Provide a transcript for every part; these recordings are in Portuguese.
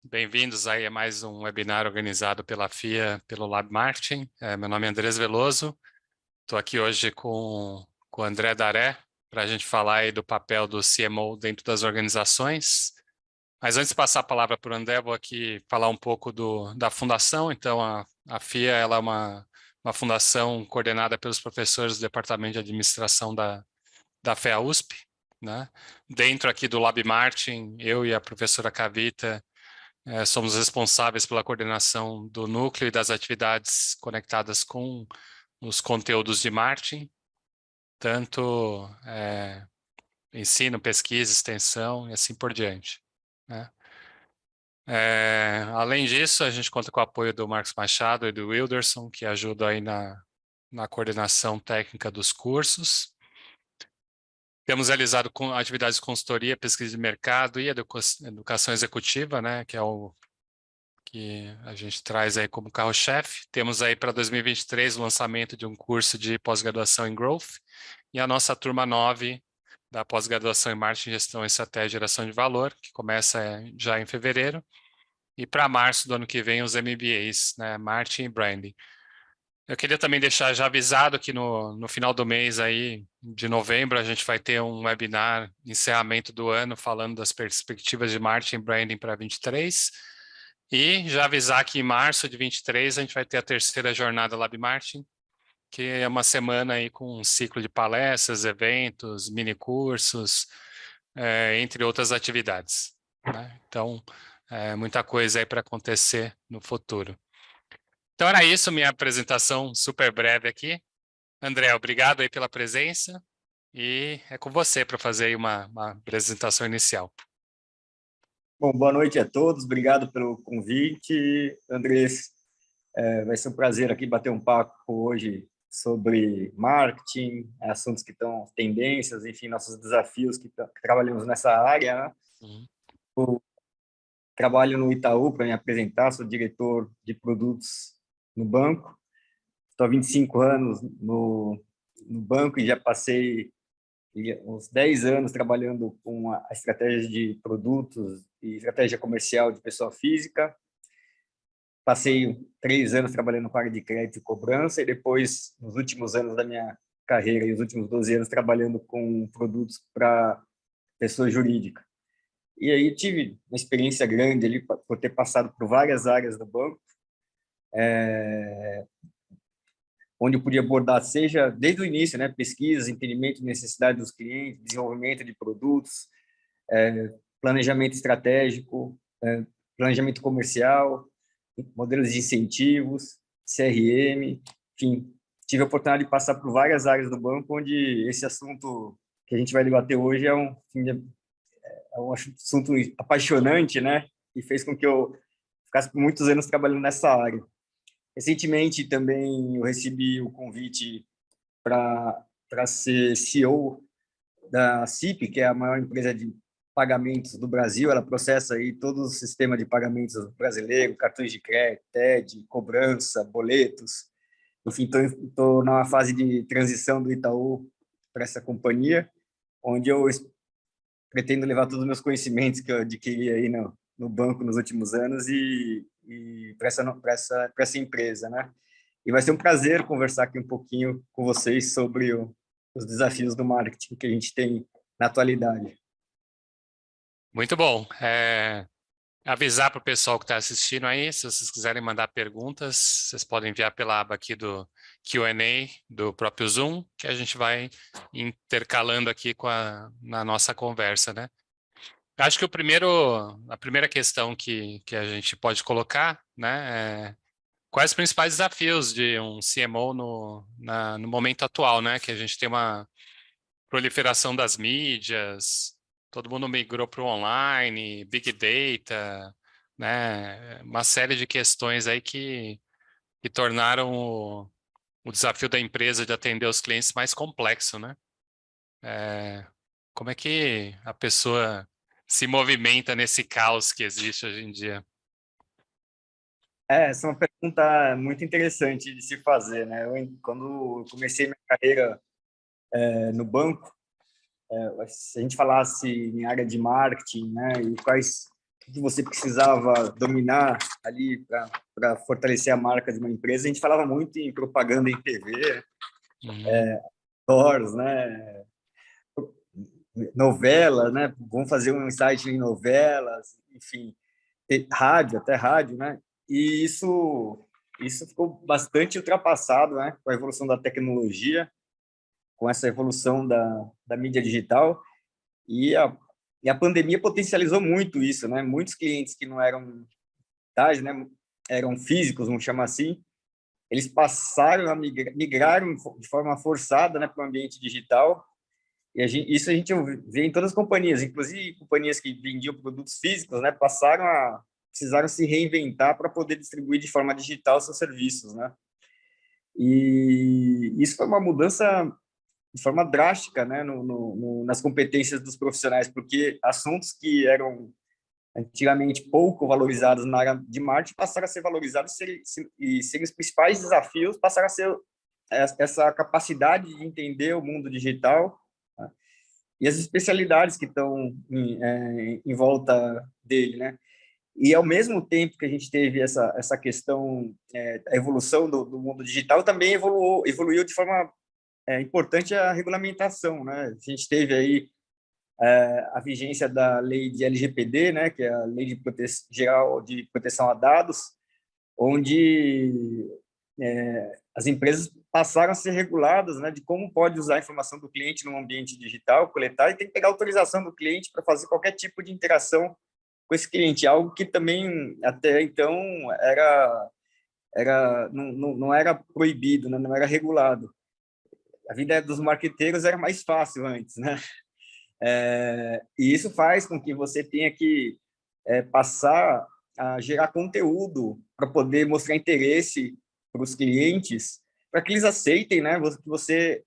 Bem-vindos aí a mais um webinar organizado pela FIA, pelo Lab Marketing. Meu nome é Andrés Veloso, estou aqui hoje com o André Daré, para a gente falar aí do papel do CMO dentro das organizações. Mas antes de passar a palavra para o André, vou aqui falar um pouco da fundação. Então, a FIA ela é uma fundação coordenada pelos professores do Departamento de Administração da FEA USP, né? Dentro aqui do Lab Marketing, eu e a professora Kavita somos responsáveis pela coordenação do núcleo e das atividades conectadas com os conteúdos de marketing, tanto ensino, pesquisa, extensão e assim por diante, né? Além disso, a gente conta com o apoio do Marcos Machado e do Wilderson, que ajudam aí na coordenação técnica dos cursos. Temos realizado atividades de consultoria, pesquisa de mercado e educação executiva, né, que é o que a gente traz aí como carro-chefe. Temos aí para 2023 o lançamento de um curso de pós-graduação em Growth e a nossa turma 9 da pós-graduação em Marketing, Gestão, Estratégia e Geração de Valor, que começa já em fevereiro. E para março do ano que vem os MBAs, né, Marketing e Branding. Eu queria também deixar já avisado que no final do mês aí, de novembro, a gente vai ter um webinar, encerramento do ano, falando das perspectivas de marketing e branding para 23. E já avisar que em março de 23 a gente vai ter a terceira jornada Lab Marketing, que é uma semana aí com um ciclo de palestras, eventos, mini cursos, entre outras atividades, né? Então, muita coisa aí para acontecer no futuro. Então era isso, minha apresentação super breve aqui. André, obrigado aí pela presença e é com você para fazer aí uma apresentação inicial. Bom, boa noite a todos, obrigado pelo convite, Andrés. Vai ser um prazer aqui bater um papo hoje sobre marketing, assuntos que estão tendências, enfim, nossos desafios que trabalhamos nessa área, né? Uhum. Eu trabalho no Itaú, para me apresentar, sou diretor de produtos no banco. Estou há 25 anos no banco e já passei uns 10 anos trabalhando com a estratégia de produtos e estratégia comercial de pessoa física. Passei 3 anos trabalhando com área de crédito e cobrança e depois, nos últimos anos da minha carreira e os últimos 12 anos trabalhando com produtos para pessoa jurídica. E aí tive uma experiência grande ali por ter passado por várias áreas do banco, onde eu podia abordar, seja desde o início, né, pesquisa, entendimento de necessidade dos clientes, desenvolvimento de produtos, planejamento estratégico, planejamento comercial, modelos de incentivos, CRM, enfim, tive a oportunidade de passar por várias áreas do banco, onde esse assunto que a gente vai debater hoje é um assunto apaixonante, né? E fez com que eu ficasse por muitos anos trabalhando nessa área. Recentemente também eu recebi o convite para ser CEO da CIP, que é a maior empresa de pagamentos do Brasil. Ela processa aí todo o sistema de pagamentos brasileiro, cartões de crédito, TED, cobrança, boletos. Enfim, estou numa fase de transição do Itaú para essa companhia, onde eu pretendo levar todos os meus conhecimentos que eu adquiri aí no banco nos últimos anos e para essa empresa, né? E vai ser um prazer conversar aqui um pouquinho com vocês sobre os desafios do marketing que a gente tem na atualidade. Muito bom. Avisar para o pessoal que está assistindo aí, se vocês quiserem mandar perguntas, vocês podem enviar pela aba aqui do Q&A do próprio Zoom, que a gente vai intercalando aqui na nossa conversa, né? Acho que a primeira questão que a gente pode colocar, né, quais os principais desafios de um CMO no momento atual, né, que a gente tem uma proliferação das mídias, todo mundo migrou para o online, Big Data, né, uma série de questões aí que tornaram o desafio da empresa de atender os clientes mais complexo, né? Como é que a pessoa se movimenta nesse caos que existe hoje em dia? Essa é uma pergunta muito interessante de se fazer, né? Quando eu comecei minha carreira no banco, se a gente falasse em área de marketing, né, e quais que você precisava dominar ali para fortalecer a marca de uma empresa. A gente falava muito em propaganda em TV, Uhum. stores, né? Novelas, né? Vamos fazer um site em novelas, enfim, rádio, até rádio, né? E isso ficou bastante ultrapassado, né? Com a evolução da tecnologia, com essa evolução da mídia digital e a pandemia potencializou muito isso, né? Muitos clientes que não eram tais, né? Eram físicos, vamos chamar assim, eles passaram a migraram de forma forçada, né, para o ambiente digital. E isso a gente vê em todas as companhias, inclusive companhias que vendiam produtos físicos, né, precisaram se reinventar para poder distribuir de forma digital seus serviços, né? E isso foi uma mudança de forma drástica, né, nas competências dos profissionais, porque assuntos que eram antigamente pouco valorizados na área de marketing passaram a ser valorizados e serem os principais desafios passaram a ser essa capacidade de entender o mundo digital, tá? E as especialidades que estão em volta dele, né? E ao mesmo tempo que a gente teve essa questão, a evolução do mundo digital, também evoluiu de forma importante a regulamentação, né? A gente teve aí a vigência da lei de LGPD, né, que é a Lei Geral de Proteção a Dados, onde as empresas passaram a ser reguladas, né, de como pode usar a informação do cliente no ambiente digital, coletar, e tem que pegar autorização do cliente para fazer qualquer tipo de interação com esse cliente, algo que também até então não era proibido, né, não era regulado. A vida dos marqueteiros era mais fácil antes, né? E isso faz com que você tenha que passar a gerar conteúdo para poder mostrar interesse para os clientes, para que eles aceitem, né, que você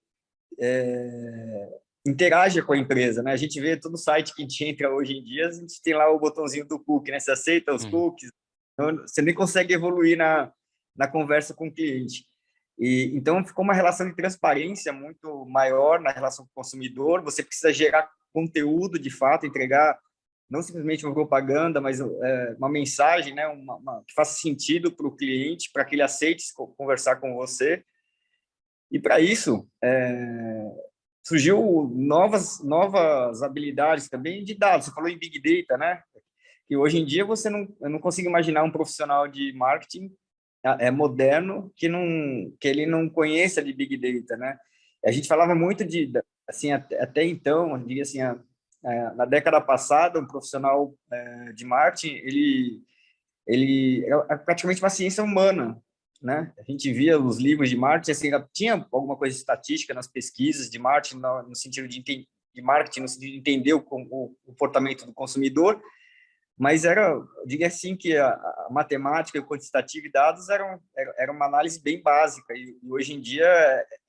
interaja com a empresa, né? A gente vê todo site que a gente entra hoje em dia, a gente tem lá o botãozinho do cookie, né? Você aceita os Uhum. cookies, então, você nem consegue evoluir na conversa com o cliente. E então ficou uma relação de transparência muito maior na relação com o consumidor. Você precisa gerar conteúdo de fato, entregar não simplesmente uma propaganda, mas uma mensagem, né, que faça sentido para o cliente, para que ele aceite conversar com você. E para isso, surgiu novas habilidades também de dados. Você falou em Big Data, né? Que hoje em dia eu não consigo imaginar um profissional de marketing moderno que ele não conheça de Big Data, né? A gente falava muito assim, até então, eu diria assim, na década passada, um profissional de marketing, ele é praticamente uma ciência humana, né? A gente via os livros de marketing, assim, tinha alguma coisa de estatística nas pesquisas de marketing, no sentido de marketing, no sentido de entender o comportamento do consumidor, mas eu diria assim que a matemática, o quantitativo e dados era uma análise bem básica, e hoje em dia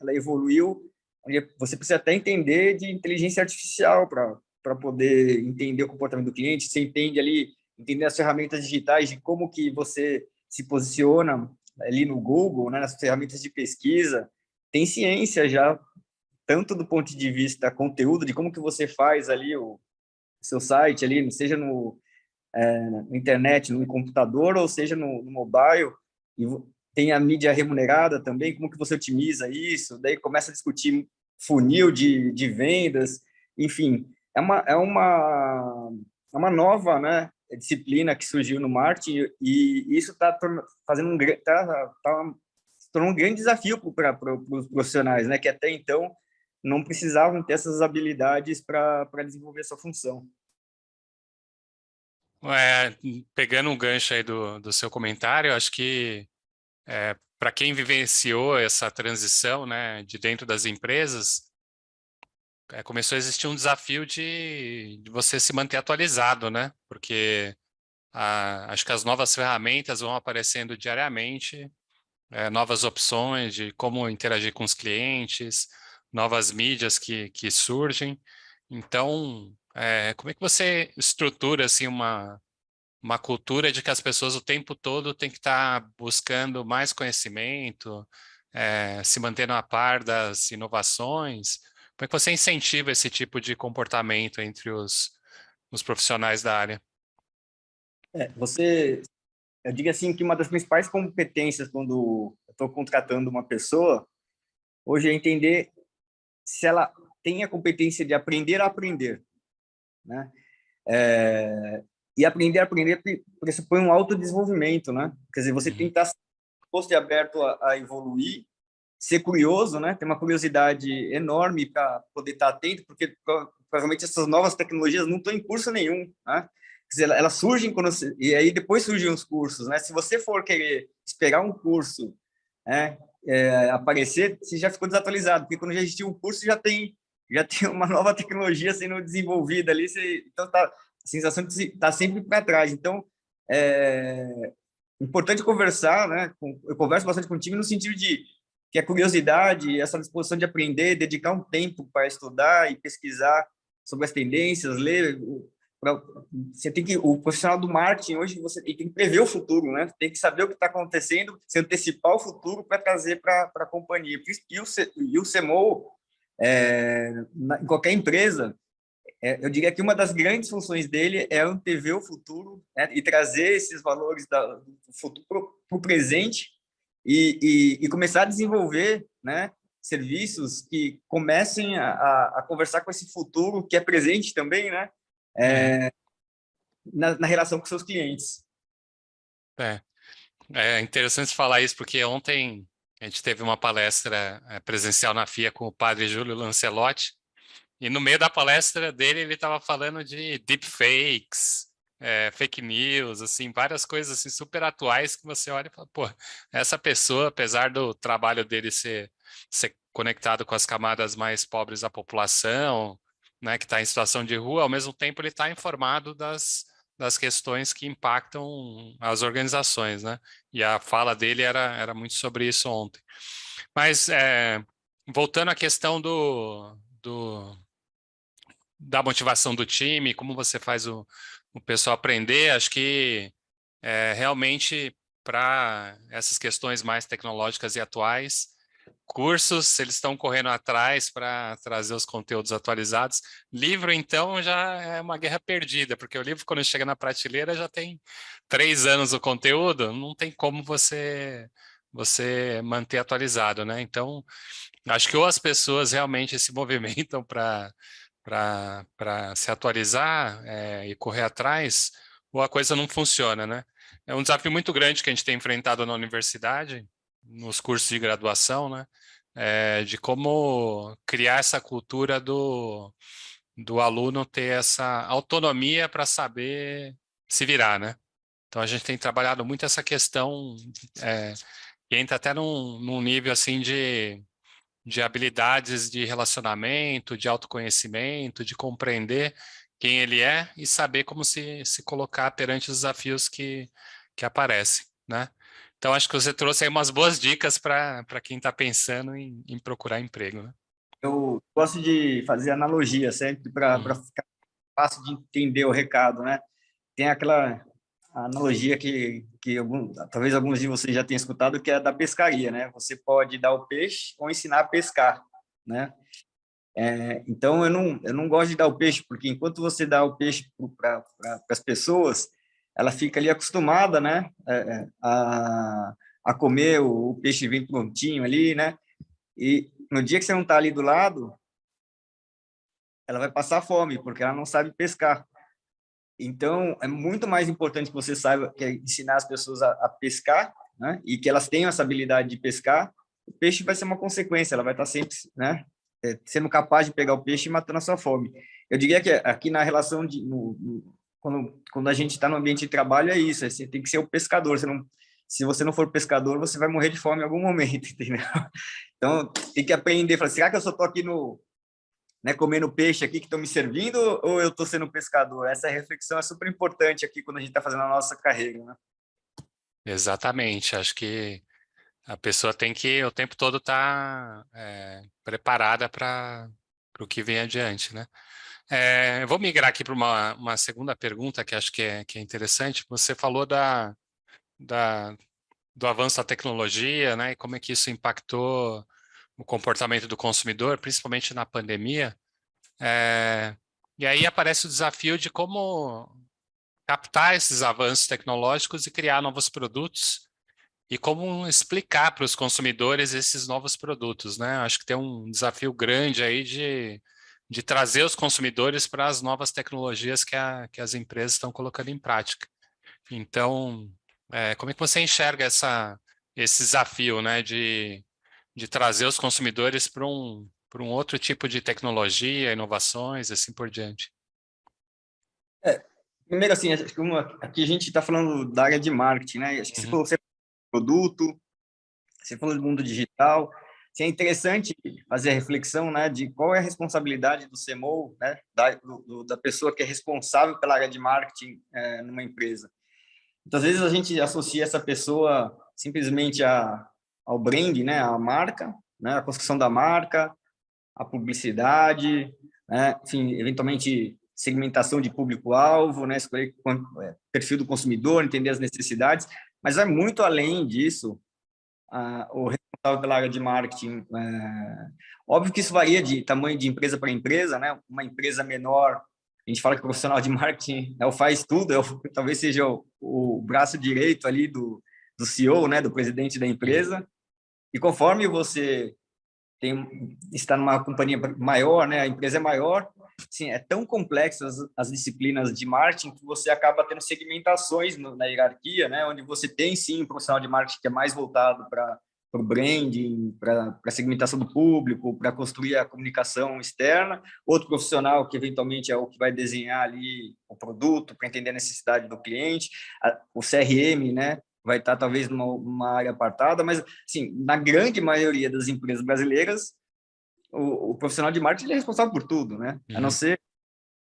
ela evoluiu, onde você precisa até entender de inteligência artificial para poder entender o comportamento do cliente. Você entende ali, entender as ferramentas digitais, de como que você se posiciona ali no Google, né, nas ferramentas de pesquisa. Tem ciência já, tanto do ponto de vista conteúdo, de como que você faz ali o seu site, ali, seja na internet, no computador, ou seja no mobile, e tem a mídia remunerada também, como que você otimiza isso, daí começa a discutir funil de vendas, enfim, é uma nova, né, disciplina que surgiu no marketing, e isso está fazendo se tornou um grande desafio para os profissionais, né, que até então não precisavam ter essas habilidades para desenvolver essa função. Pegando um gancho aí do seu comentário, acho que para quem vivenciou essa transição, né, de dentro das empresas, começou a existir um desafio de você se manter atualizado, né? Porque acho que as novas ferramentas vão aparecendo diariamente, novas opções de como interagir com os clientes, novas mídias que surgem. Então, como é que você estrutura assim uma cultura de que as pessoas o tempo todo têm que estar buscando mais conhecimento, se mantendo a par das inovações? Como é que você incentiva esse tipo de comportamento entre os profissionais da área? Eu digo assim que uma das principais competências quando eu estou contratando uma pessoa, hoje é entender se ela tem a competência de aprender a aprender, né? E aprender a aprender pressupõe um autodesenvolvimento, né? Quer dizer, você tem Uhum. que estar disposto e aberto a evoluir, ser curioso, né? Ter uma curiosidade enorme para poder estar atento, porque provavelmente essas novas tecnologias não estão em curso nenhum, né? Quer dizer, elas surgem e aí depois surgem os cursos, né? Se você for querer esperar um curso, né, aparecer, você já ficou desatualizado, porque quando já existiu um curso já tem uma nova tecnologia sendo desenvolvida ali, então tá a sensação de estar sempre para trás. Então, é importante conversar, né? Eu converso bastante contigo no sentido de que a curiosidade, essa disposição de aprender, dedicar um tempo para estudar e pesquisar sobre as tendências, ler. Você tem que, o profissional do marketing hoje você tem que prever o futuro, né? Tem que saber o que está acontecendo, se antecipar o futuro para trazer para a companhia. E o CMO, em qualquer empresa, eu diria que uma das grandes funções dele é antever o futuro, né, e trazer esses valores do futuro para o presente e começar a desenvolver, né, serviços que comecem a conversar com esse futuro que é presente também, né, Uhum. na relação com seus clientes. É. É interessante falar isso, porque ontem a gente teve uma palestra presencial na FIA com o padre Júlio Lancelotti, e no meio da palestra dele ele estava falando de deepfakes, fake news, assim, várias coisas assim, super atuais que você olha e fala, pô, essa pessoa, apesar do trabalho dele ser conectado com as camadas mais pobres da população, né, que está em situação de rua, ao mesmo tempo ele está informado das questões que impactam as organizações, né? E a fala dele era muito sobre isso ontem. Mas, voltando à questão da motivação do time, como você faz o pessoal aprender, acho que realmente para essas questões mais tecnológicas e atuais, cursos, eles estão correndo atrás para trazer os conteúdos atualizados. Livro, então, já é uma guerra perdida, porque o livro, quando chega na prateleira, já tem 3 anos o conteúdo, não tem como você manter atualizado, né? Então, acho que ou as pessoas realmente se movimentam para se atualizar e correr atrás, ou a coisa não funciona, né? É um desafio muito grande que a gente tem enfrentado na universidade, nos cursos de graduação, né? De como criar essa cultura do aluno ter essa autonomia para saber se virar, né? Então a gente tem trabalhado muito essa questão, que entra até num nível assim de habilidades de relacionamento, de autoconhecimento, de compreender quem ele é e saber como se colocar perante os desafios que aparecem, né? Então, acho que você trouxe aí umas boas dicas para quem está pensando em procurar emprego, né? Eu gosto de fazer analogia sempre para Uhum. ficar fácil de entender o recado, né? Tem aquela analogia que talvez alguns de vocês já tenham escutado, que é da pescaria, né? Você pode dar o peixe ou ensinar a pescar, né? Então, eu não gosto de dar o peixe, porque enquanto você dá o peixe para as pessoas, ela fica ali acostumada, né? A comer, o peixe vem prontinho ali, né? E no dia que você não está ali do lado, ela vai passar fome, porque ela não sabe pescar. Então, é muito mais importante que você saiba que é ensinar as pessoas a pescar, né? E que elas tenham essa habilidade de pescar. O peixe vai ser uma consequência, ela vai estar sempre, né? Sendo capaz de pegar o peixe e matando a sua fome. Eu diria que aqui na relação quando a gente está no ambiente de trabalho é isso, você tem que ser o pescador. Se você não for pescador, você vai morrer de fome em algum momento, entendeu? Então, tem que aprender. Falar, será que eu só estou aqui né, comendo peixe aqui que estão me servindo ou eu estou sendo pescador? Essa reflexão é super importante aqui quando a gente está fazendo a nossa carreira, né? Exatamente. Acho que a pessoa tem que o tempo todo estar preparada para o que vem adiante, né? Eu vou migrar aqui para uma segunda pergunta que acho que é interessante. Você falou da, do avanço da tecnologia, né? E como é que isso impactou o comportamento do consumidor, principalmente na pandemia. E aí aparece o desafio de como captar esses avanços tecnológicos e criar novos produtos, e como explicar para os consumidores esses novos produtos, né? Acho que tem um desafio grande aí de trazer os consumidores para as novas tecnologias que as empresas estão colocando em prática. Então, como é que você enxerga esse desafio, né, de trazer os consumidores para um outro tipo de tecnologia, inovações, assim por diante? Primeiro, assim, acho que aqui a gente está falando da área de marketing, né? Acho que você Uhum, falou, produto, você falou do mundo digital. Assim, é interessante fazer a reflexão, né, de qual é a responsabilidade do CMO, né, da pessoa que é responsável pela área de marketing numa empresa. Então, às vezes a gente associa essa pessoa simplesmente ao brand, né, à marca, né, a construção da marca, a publicidade, né, enfim, eventualmente segmentação de público-alvo, né, escolher perfil do consumidor, entender as necessidades, mas vai muito além disso. O responsável pela área de marketing, óbvio que isso varia de tamanho de empresa para empresa, né? Uma empresa menor, a gente fala que o profissional de marketing é o faz tudo, talvez seja o braço direito ali do CEO, né, do presidente da uhum. empresa. E conforme você está numa companhia maior, né, a empresa é maior, sim, é tão complexas as disciplinas de marketing que você acaba tendo segmentações na hierarquia, né, onde você tem sim um profissional de marketing que é mais voltado para o branding, para a segmentação do público, para construir a comunicação externa, outro profissional que eventualmente é o que vai desenhar ali o produto para entender a necessidade do cliente, o CRM, né, vai estar talvez numa área apartada, mas assim, na grande maioria das empresas brasileiras, o profissional de marketing é responsável por tudo, né? A não Uhum. ser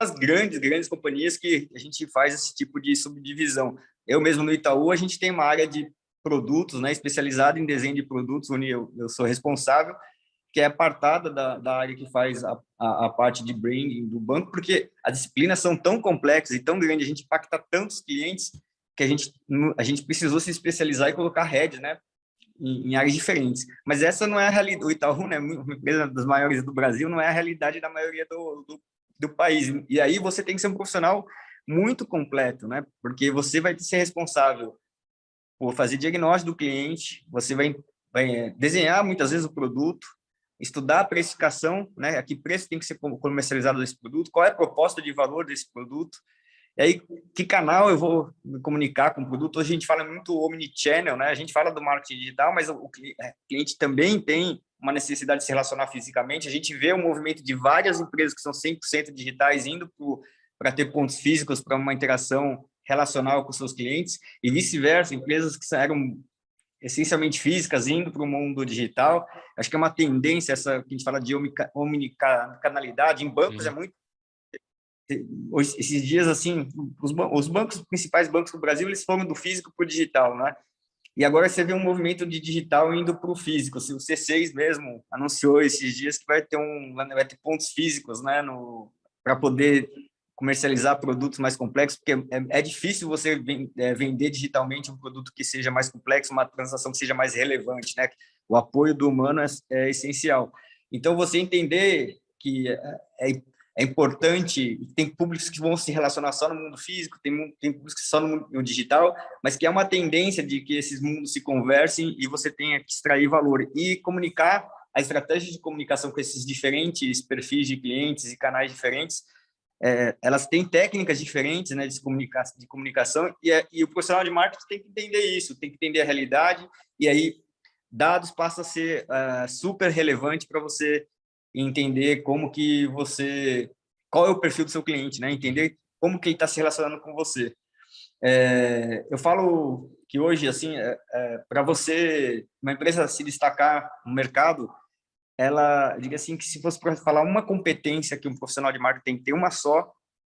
as grandes companhias que a gente faz esse tipo de subdivisão. Eu mesmo no Itaú, a gente tem uma área de produtos, né, especializada em desenho de produtos, onde eu sou responsável, que é apartada da área que faz a parte de branding do banco, porque as disciplinas são tão complexas e tão grandes, a gente impacta tantos clientes que a gente precisou se especializar e colocar heads, né, em áreas diferentes. Mas essa não é a realidade. O Itaú, né, uma empresa das maiores do Brasil, não é a realidade da maioria do país. E aí você tem que ser um profissional muito completo, né? Porque você vai ser responsável por fazer diagnóstico do cliente, você vai desenhar muitas vezes o produto, estudar a precificação, né? A que preço tem que ser comercializado esse produto, qual é a proposta de valor desse produto, e aí, que canal eu vou me comunicar com o produto? Hoje a gente fala muito omnichannel, né? A gente fala do marketing digital, mas o cliente também tem uma necessidade de se relacionar fisicamente. A gente vê o movimento de várias empresas que são 100% digitais indo para ter pontos físicos para uma interação relacional com seus clientes e vice-versa, empresas que eram essencialmente físicas indo para o mundo digital. Acho que é uma tendência essa que a gente fala de omnicanalidade. Em bancos é Uhum. muito hoje, esses dias, assim, os bancos, os principais bancos do Brasil, eles foram do físico para o digital, né? E agora você vê um movimento de digital indo para o físico. O C6 mesmo anunciou esses dias que vai ter pontos físicos, né, para poder comercializar produtos mais complexos, porque é difícil você vender digitalmente um produto que seja mais complexo, uma transação que seja mais relevante, né? O apoio do humano é essencial. Então, você entender que é importante, tem públicos que vão se relacionar só no mundo físico, tem públicos que só no mundo digital, mas que é uma tendência de que esses mundos se conversem e você tenha que extrair valor e comunicar a estratégia de comunicação com esses diferentes perfis de clientes e canais diferentes. Elas têm técnicas diferentes, né, de comunicação e o profissional de marketing tem que entender isso, tem que entender a realidade e aí dados passa a ser super relevante para você entender qual é o perfil do seu cliente, né? Uhum. Entender como que ele está se relacionando com você. Eu falo que hoje, assim, para você, uma empresa se destacar no mercado, ela, diga assim, que se fosse para falar uma competência que um profissional de marketing tem que ter, uma só,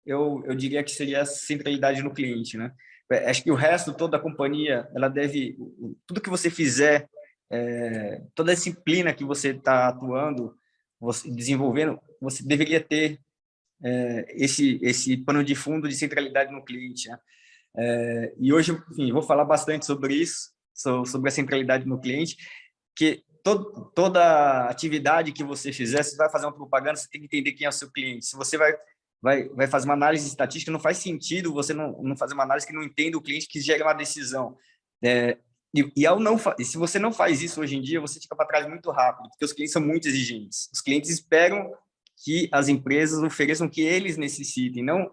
eu diria que seria a centralidade no cliente, né? Acho que o resto, toda a companhia, ela deve, tudo que você fizer, toda a disciplina que você está atuando, você desenvolvendo, você deveria ter esse pano de fundo de centralidade no cliente, né? E hoje, enfim, vou falar bastante sobre isso, sobre a centralidade no cliente, que toda atividade que você fizer, se vai fazer uma propaganda, você tem que entender quem é o seu cliente. Se você vai vai fazer uma análise estatística, não faz sentido você não fazer uma análise que não entenda o cliente, que gera uma decisão. E se você não faz isso hoje em dia, você fica para trás muito rápido, porque os clientes são muito exigentes. Os clientes esperam que as empresas ofereçam o que eles necessitem, não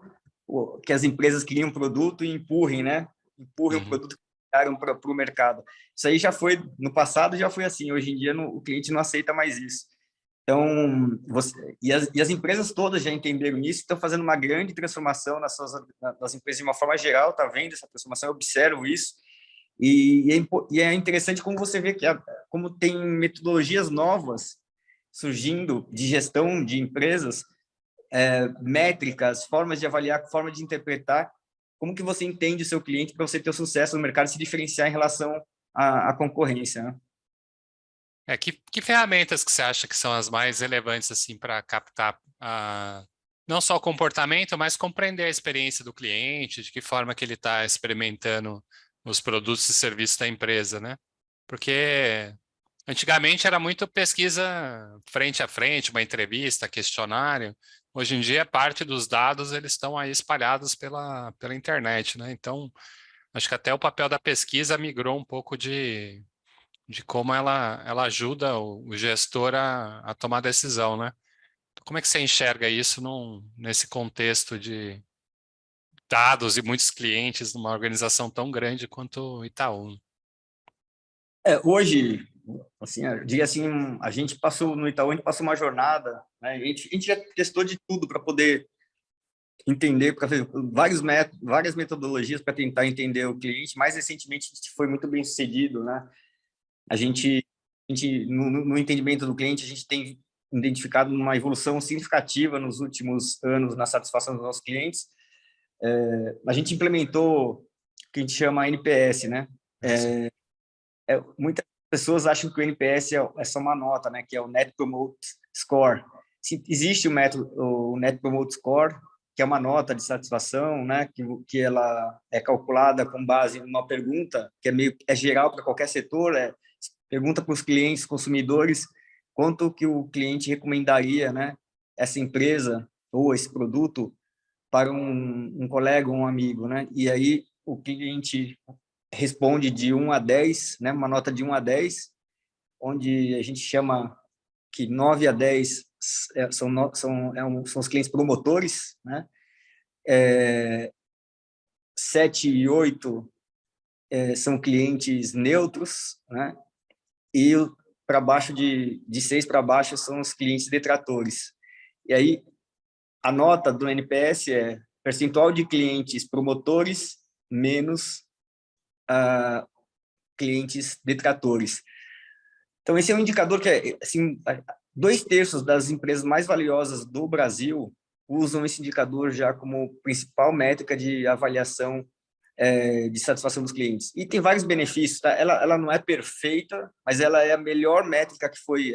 que as empresas criem um produto e empurrem, né? Empurrem o produto que criaram para o mercado. Isso aí já foi, no passado já foi assim, hoje em dia o cliente não aceita mais isso. Então, as empresas todas já entenderam isso, estão fazendo uma grande transformação nas empresas de uma forma geral, está vendo essa transformação, eu observo isso, e é interessante como você vê como tem metodologias novas surgindo de gestão de empresas, métricas, formas de avaliar, formas de interpretar, como que você entende o seu cliente para você ter o sucesso no mercado e se diferenciar em relação à concorrência, né? Que ferramentas que você acha que são as mais relevantes assim para captar não só o comportamento, mas compreender a experiência do cliente, de que forma que ele está experimentando os produtos e serviços da empresa, né? Porque antigamente era muito pesquisa frente a frente, uma entrevista, questionário. Hoje em dia, parte dos dados eles estão aí espalhados pela internet, né? Então, acho que até o papel da pesquisa migrou um pouco de como ela ajuda o gestor a tomar decisão, né? Como é que você enxerga isso nesse contexto de dados e muitos clientes numa organização tão grande quanto o Itaú? Hoje, assim, eu diria assim, a gente passou no Itaú, a gente passou uma jornada, né? A gente já testou de tudo para poder entender, para fazer várias metodologias para tentar entender o cliente. Mais recentemente, a gente foi muito bem sucedido, né? A gente no entendimento do cliente, a gente tem identificado uma evolução significativa nos últimos anos na satisfação dos nossos clientes. A gente implementou o que a gente chama NPS, né? Muitas pessoas acham que o NPS é só uma nota, né? Que é o Net Promote Score. Existe o Net Promote Score, que é uma nota de satisfação, né? Que ela é calculada com base numa pergunta que é geral para qualquer setor, pergunta para os clientes, consumidores, quanto que o cliente recomendaria, né? Essa empresa ou esse produto para um colega, um amigo, né? E aí o cliente responde de 1 a 10, né? Uma nota de 1 a 10, onde a gente chama que 9 a 10 são os clientes promotores, né? 7 e 8 são clientes neutros, né? E para baixo de 6 para baixo são os clientes detratores. E aí a nota do NPS é percentual de clientes promotores menos clientes detratores. Então, esse é um indicador que, assim, 2/3 das empresas mais valiosas do Brasil usam esse indicador já como principal métrica de avaliação de satisfação dos clientes. E tem vários benefícios, tá? Ela não é perfeita, mas ela é a melhor métrica que foi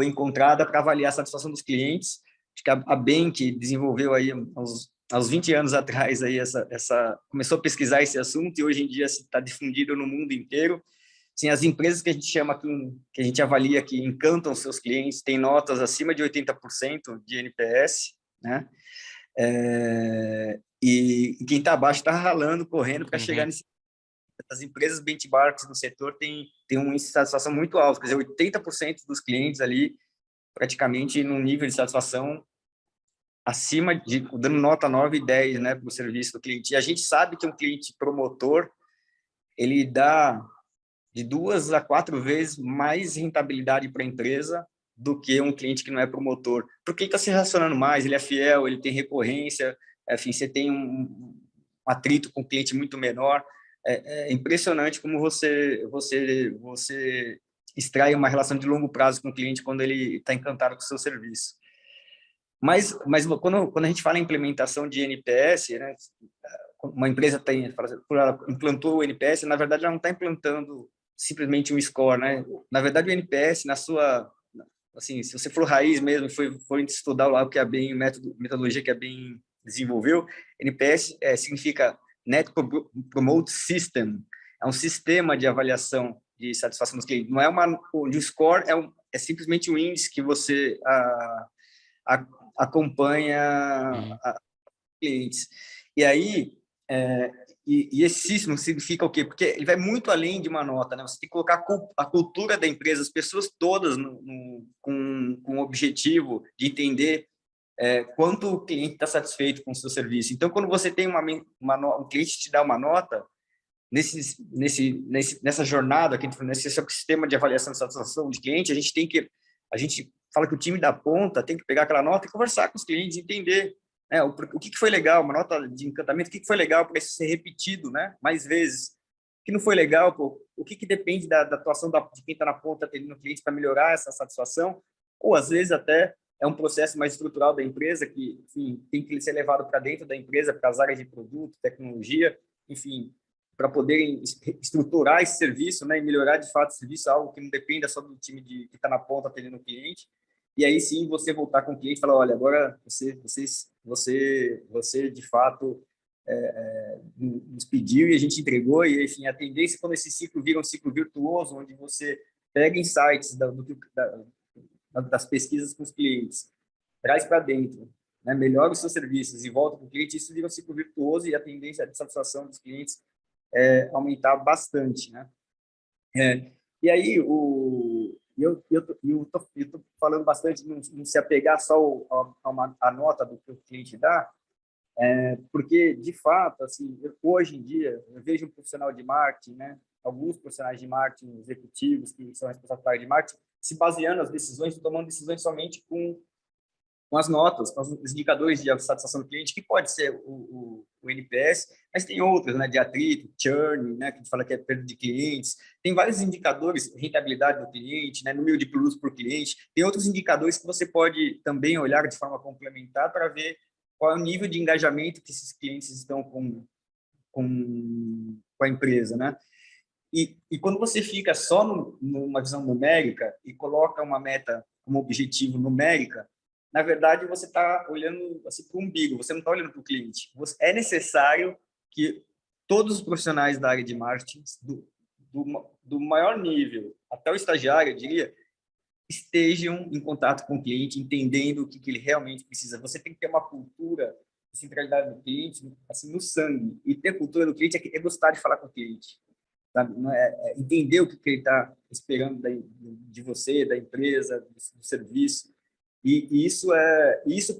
encontrada para avaliar a satisfação dos clientes. Acho que a Bank desenvolveu aí aos 20 anos atrás aí começou a pesquisar esse assunto e hoje em dia está difundido no mundo inteiro. Sim, as empresas que a gente chama que a gente avalia que encantam seus clientes têm notas acima de 80% de NPS, né? E quem está abaixo está ralando, correndo para chegar nesse. As empresas benchmarks no setor têm um índice de satisfação muito alto, quer dizer, 80% dos clientes ali praticamente num nível de satisfação acima dando nota 9 e 10, né, para o serviço do cliente. E a gente sabe que um cliente promotor, ele dá de 2 a 4 vezes mais rentabilidade para a empresa do que um cliente que não é promotor. Porque ele está se relacionando mais, ele é fiel, ele tem recorrência, enfim, você tem um atrito com o cliente muito menor. É impressionante como você extrai uma relação de longo prazo com o cliente quando ele está encantado com o seu serviço. Mas quando a gente fala em implementação de NPS, né, uma empresa implantou o NPS, na verdade ela não está implantando simplesmente um score, né? Na verdade o NPS assim, se você for raiz mesmo, for estudar lá o que é bem metodologia que é bem desenvolveu, NPS significa Net Promote System, é um sistema de avaliação de satisfação dos clientes. Não é o score é simplesmente um índice que você acompanha clientes. E aí, esse símbolo significa o quê? Porque ele vai muito além de uma nota, né? Você tem que colocar a cultura da empresa, as pessoas todas com o objetivo de entender quanto o cliente está satisfeito com o seu serviço. Então, quando você tem um cliente te dá uma nota, nessa jornada, nesse sistema de avaliação de satisfação de cliente, a gente fala que o time da ponta tem que pegar aquela nota e conversar com os clientes, entender o que foi legal, uma nota de encantamento, o que foi legal para isso ser repetido, né, mais vezes, o que não foi legal, o que depende da atuação de quem está na ponta atendendo o cliente para melhorar essa satisfação, ou às vezes até é um processo mais estrutural da empresa que, enfim, tem que ser levado para dentro da empresa, para as áreas de produto, tecnologia, enfim, para poderem estruturar esse serviço, né, e melhorar de fato o serviço, algo que não dependa só do time que está na ponta atendendo o cliente. E aí sim você voltar com o cliente e falar, olha, agora você de fato nos pediu e a gente entregou, e enfim, a tendência quando esse ciclo vira um ciclo virtuoso, onde você pega insights das pesquisas com os clientes, traz para dentro, né, melhora os seus serviços e volta para o cliente, isso vira um ciclo virtuoso e a tendência de satisfação dos clientes aumentar bastante, né? E aí eu tô falando bastante de não se apegar só a nota do que o cliente dá, porque de fato, assim, hoje em dia eu vejo um profissional de marketing, né? Alguns profissionais de marketing executivos que são responsáveis pela área de marketing se baseando nas decisões, tomando decisões somente com as notas, com os indicadores de satisfação do cliente, que pode ser o NPS, mas tem outros, né, de atrito, churn, né, que a gente fala que é perda de clientes, tem vários indicadores, rentabilidade do cliente, né, número de produtos por cliente, tem outros indicadores que você pode também olhar de forma complementar para ver qual é o nível de engajamento que esses clientes estão com a empresa, né? E quando você fica só numa visão numérica e coloca uma meta como objetivo numérica, na verdade, você está olhando assim, para o umbigo, você não está olhando para o cliente. É necessário que todos os profissionais da área de marketing, do maior nível até o estagiário, eu diria, estejam em contato com o cliente, entendendo o que ele realmente precisa. Você tem que ter uma cultura de centralidade do cliente assim, no sangue. E ter cultura do cliente é gostar de falar com o cliente. Sabe? Não entender o que ele está esperando de você, da empresa, do serviço. E isso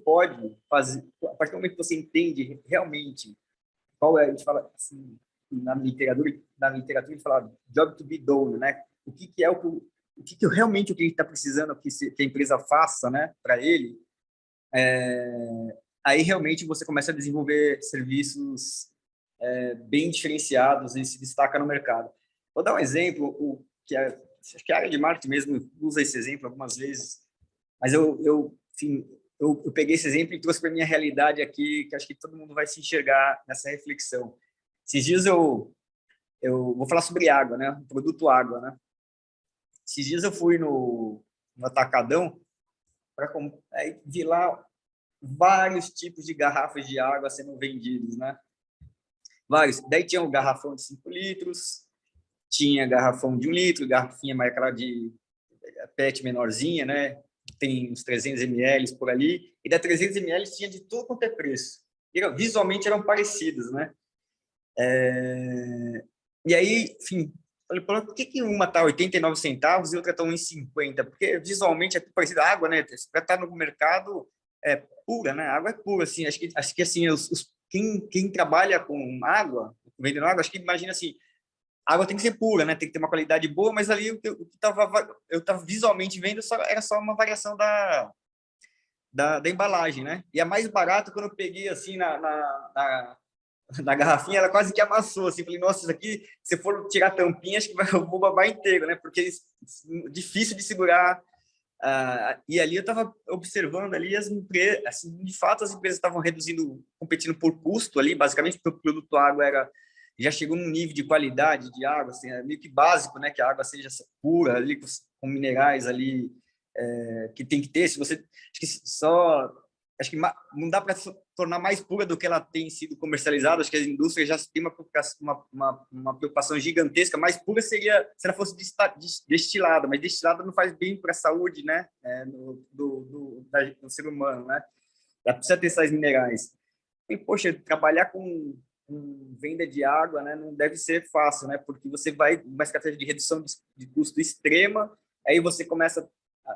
pode fazer, a partir do momento que você entende realmente qual é, a gente fala assim, na literatura a gente fala job to be done, né? O que realmente o que ele está precisando que a empresa faça, né, para ele, aí realmente você começa a desenvolver serviços bem diferenciados e se destaca no mercado. Vou dar um exemplo, acho que a área de marketing mesmo usa esse exemplo algumas vezes, mas enfim, eu peguei esse exemplo e trouxe para a minha realidade aqui, que acho que todo mundo vai se enxergar nessa reflexão. Esses dias eu vou falar sobre água, né? O produto água, né? Esses dias eu fui no Atacadão, aí vi lá vários tipos de garrafas de água sendo vendidos, né? Vários. Daí tinha um garrafão de 5 litros, tinha garrafão de 1 litro, garrafinha mais aquela de PET menorzinha, né? Tem uns 300 ml por ali, e da 300 ml tinha de tudo quanto é preço. Visualmente eram parecidos, né? E aí, enfim, falei, por que uma está 89 centavos e outra está 1,50? Porque visualmente é parecida a água, né? Para estar no mercado é pura, né? A água é pura, assim. Acho que assim, quem trabalha com água, vendendo água, acho que imagina assim, a água tem que ser pura, né? Tem que ter uma qualidade boa, mas ali eu estava visualmente vendo era só uma variação da embalagem, né? E a mais barata, quando eu peguei assim na garrafinha, ela quase que amassou, assim, falei, nossa, isso aqui, se for tirar a tampinha, acho que eu vou babar inteiro, né? Porque é difícil de segurar. E ali eu estava observando ali as empresas, assim, de fato as empresas estavam competindo por custo ali, basicamente porque o produto água já chegou num nível de qualidade de água, assim, é meio que básico, né, que a água seja pura ali com minerais ali que tem que ter. Se você acho que não dá para tornar mais pura do que ela tem sido comercializada. Acho que as indústrias já têm uma preocupação gigantesca. Mais pura seria se ela fosse destilada, mas destilada não faz bem para a saúde, né, do ser humano, né? ela precisa ter sais minerais. E, poxa, trabalhar com venda de água, né, não deve ser fácil, né, porque você vai uma estratégia de redução de custo extrema, aí você começa,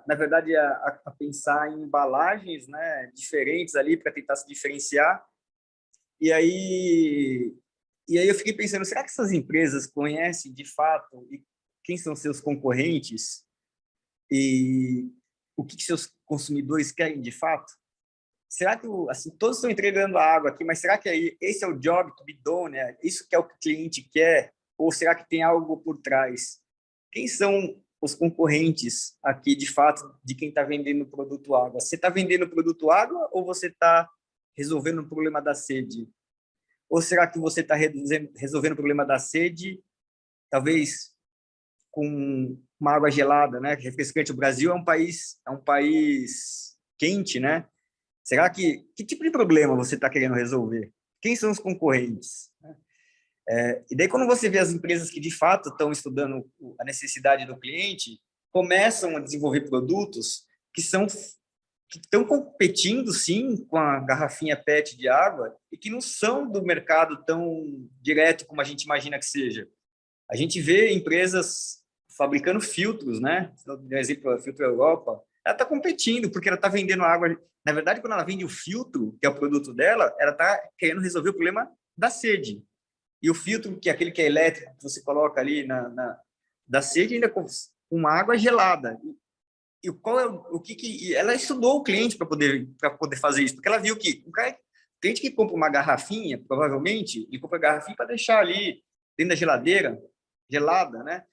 na verdade, a pensar em embalagens, né, diferentes ali para tentar se diferenciar. E aí, eu fiquei pensando, será que essas empresas conhecem de fato quem são seus concorrentes e o que seus consumidores querem de fato? Será que assim, todos estão entregando a água aqui, mas será que esse é o job to be done, né? Isso que é o que o cliente quer? Ou será que tem algo por trás? Quem são os concorrentes aqui, de fato, de quem está vendendo o produto água? Você está vendendo o produto água ou você está resolvendo o problema da sede? Ou será que você está resolvendo o problema da sede, talvez com uma água gelada, né? Refrescante. O Brasil é um país quente, né? Será que tipo de problema você está querendo resolver? Quem são os concorrentes? E daí, quando você vê as empresas que, de fato, estão estudando a necessidade do cliente, começam a desenvolver produtos que estão competindo, sim, com a garrafinha PET de água e que não são do mercado tão direto como a gente imagina que seja. A gente vê empresas fabricando filtros, né? Por exemplo, a Filtro Europa, ela está competindo porque ela está vendendo água. Na verdade, quando ela vende o filtro, que é o produto dela, ela está querendo resolver o problema da sede. E o filtro, que é aquele que é elétrico, que você coloca ali da sede, ainda com uma água gelada. E qual é o que ela estudou o cliente para poder fazer isso, porque ela viu que o cliente que compra uma garrafinha, provavelmente, ele compra a garrafinha para deixar ali dentro da geladeira, gelada, né?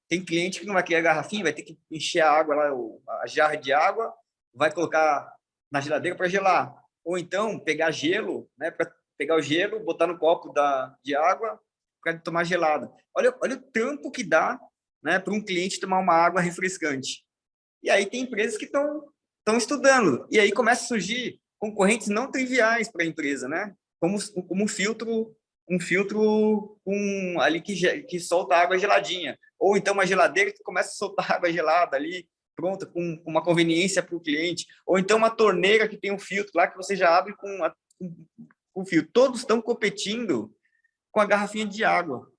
Tem cliente que não vai querer a garrafinha, vai ter que encher a água lá, a jarra de água, vai colocar na geladeira para gelar. Ou então pegar gelo, né? Para pegar o gelo, botar no copo de água para tomar gelada. Olha o trampo que dá, né, para um cliente tomar uma água refrescante. E aí tem empresas que estão estudando. E aí começa a surgir concorrentes não triviais para a empresa, né? Como um filtro ali que solta água geladinha. Ou então uma geladeira que começa a soltar água gelada ali, pronta, com uma conveniência para o cliente. Ou então uma torneira que tem um filtro lá que você já abre com filtro. Todos estão competindo com a garrafinha de água.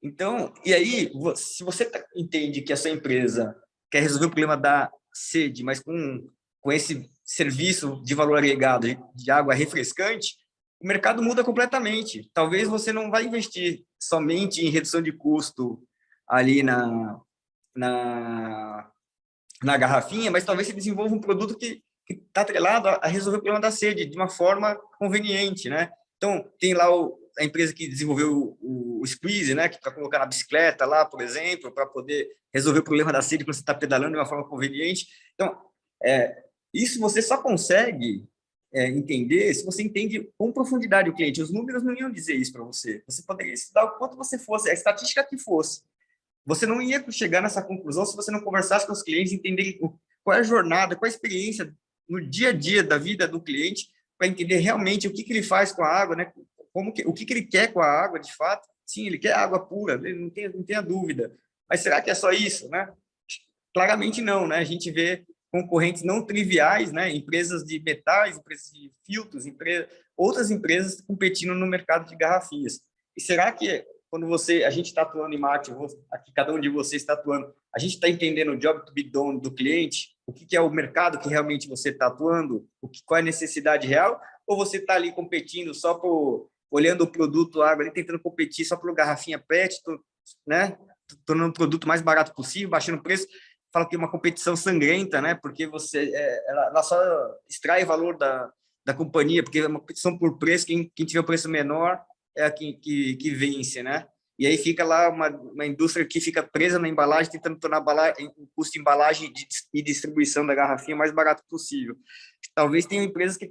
Então, e aí, se você entende que a sua empresa quer resolver o problema da sede, mas com esse serviço de valor agregado de água refrescante, o mercado muda completamente. Talvez você não vai investir somente em redução de custo ali na, na garrafinha, mas talvez você desenvolva um produto que está atrelado a resolver o problema da sede de uma forma conveniente, né? Então, tem lá a empresa que desenvolveu o Squeeze, né, que para colocar na bicicleta lá, por exemplo, para poder resolver o problema da sede quando você está pedalando de uma forma conveniente. Então, isso você só consegue entender se você entende com profundidade o cliente. Os números não iam dizer isso para você. Você poderia estudar o quanto você fosse, a estatística que fosse. Você não ia chegar nessa conclusão se você não conversasse com os clientes, entender qual é a jornada, qual é a experiência no dia a dia da vida do cliente, para entender realmente o que ele faz com a água, né? O que ele quer com a água, de fato. Sim, ele quer água pura, não tenha dúvida. Mas será que é só isso, né? Claramente não, né? A gente vê concorrentes não triviais, né? Empresas de metais, empresas de filtros, outras empresas competindo no mercado de garrafinhas. E será que quando a gente está atuando em marketing, aqui cada um de vocês está atuando, a gente está entendendo o job to be done do cliente, o que é o mercado que realmente você está atuando, qual é a necessidade real, ou você está ali competindo só olhando o produto água, ali tentando competir só pelo garrafinha PET, né? Tornando o produto mais barato possível, baixando o preço, fala que é uma competição sangrenta, né? Porque ela só extrai valor da companhia, porque é uma competição por preço, quem tiver o preço menor é a que vence, né? E aí fica lá uma indústria que fica presa na embalagem, tentando tornar o custo de embalagem e distribuição da garrafinha o mais barato possível. Talvez tenham empresas que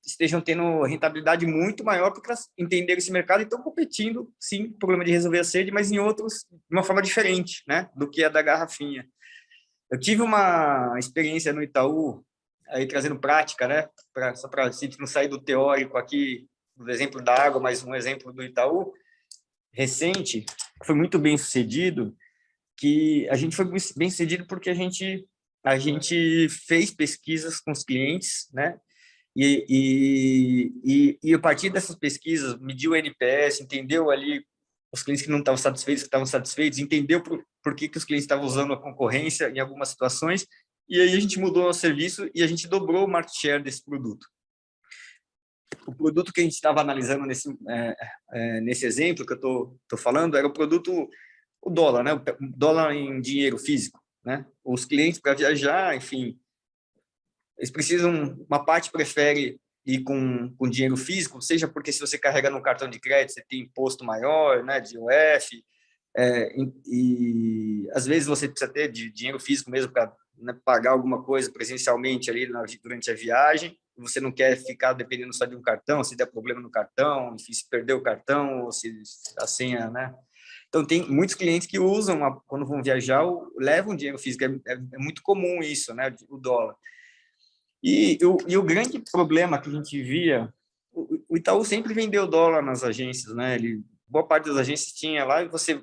estejam tendo rentabilidade muito maior porque elas entenderam esse mercado e estão competindo, sim, problema de resolver a sede, mas em outros, de uma forma diferente, né, do que a da garrafinha. Eu tive uma experiência no Itaú, aí trazendo prática, né, só para a gente não sair do teórico aqui, do exemplo da água, mas um exemplo do Itaú, recente, que foi muito bem sucedido, que a gente foi bem sucedido porque a gente fez pesquisas com os clientes, né? E a partir dessas pesquisas, mediu o NPS, entendeu ali os clientes que não estavam satisfeitos, que estavam satisfeitos, entendeu por que os clientes estavam usando a concorrência em algumas situações, e aí a gente mudou o serviço e a gente dobrou o market share desse produto. O produto que a gente estava analisando nesse exemplo que eu estou falando era o produto, o dólar, né? O dólar em dinheiro físico, né? Os clientes, para viajar, enfim, eles precisam, uma parte prefere ir com dinheiro físico, seja porque se você carrega no cartão de crédito, você tem imposto maior, né, de IOF, e às vezes você precisa ter de dinheiro físico mesmo para, né, pagar alguma coisa presencialmente ali durante a viagem, você não quer ficar dependendo só de um cartão, se der problema no cartão, enfim, se perder o cartão, ou se a senha, né? Então, tem muitos clientes que usam, quando vão viajar, levam dinheiro físico, é muito comum isso, né, o dólar. E o grande problema que a gente via, o Itaú sempre vendeu dólar nas agências, né? Boa parte das agências tinha lá e você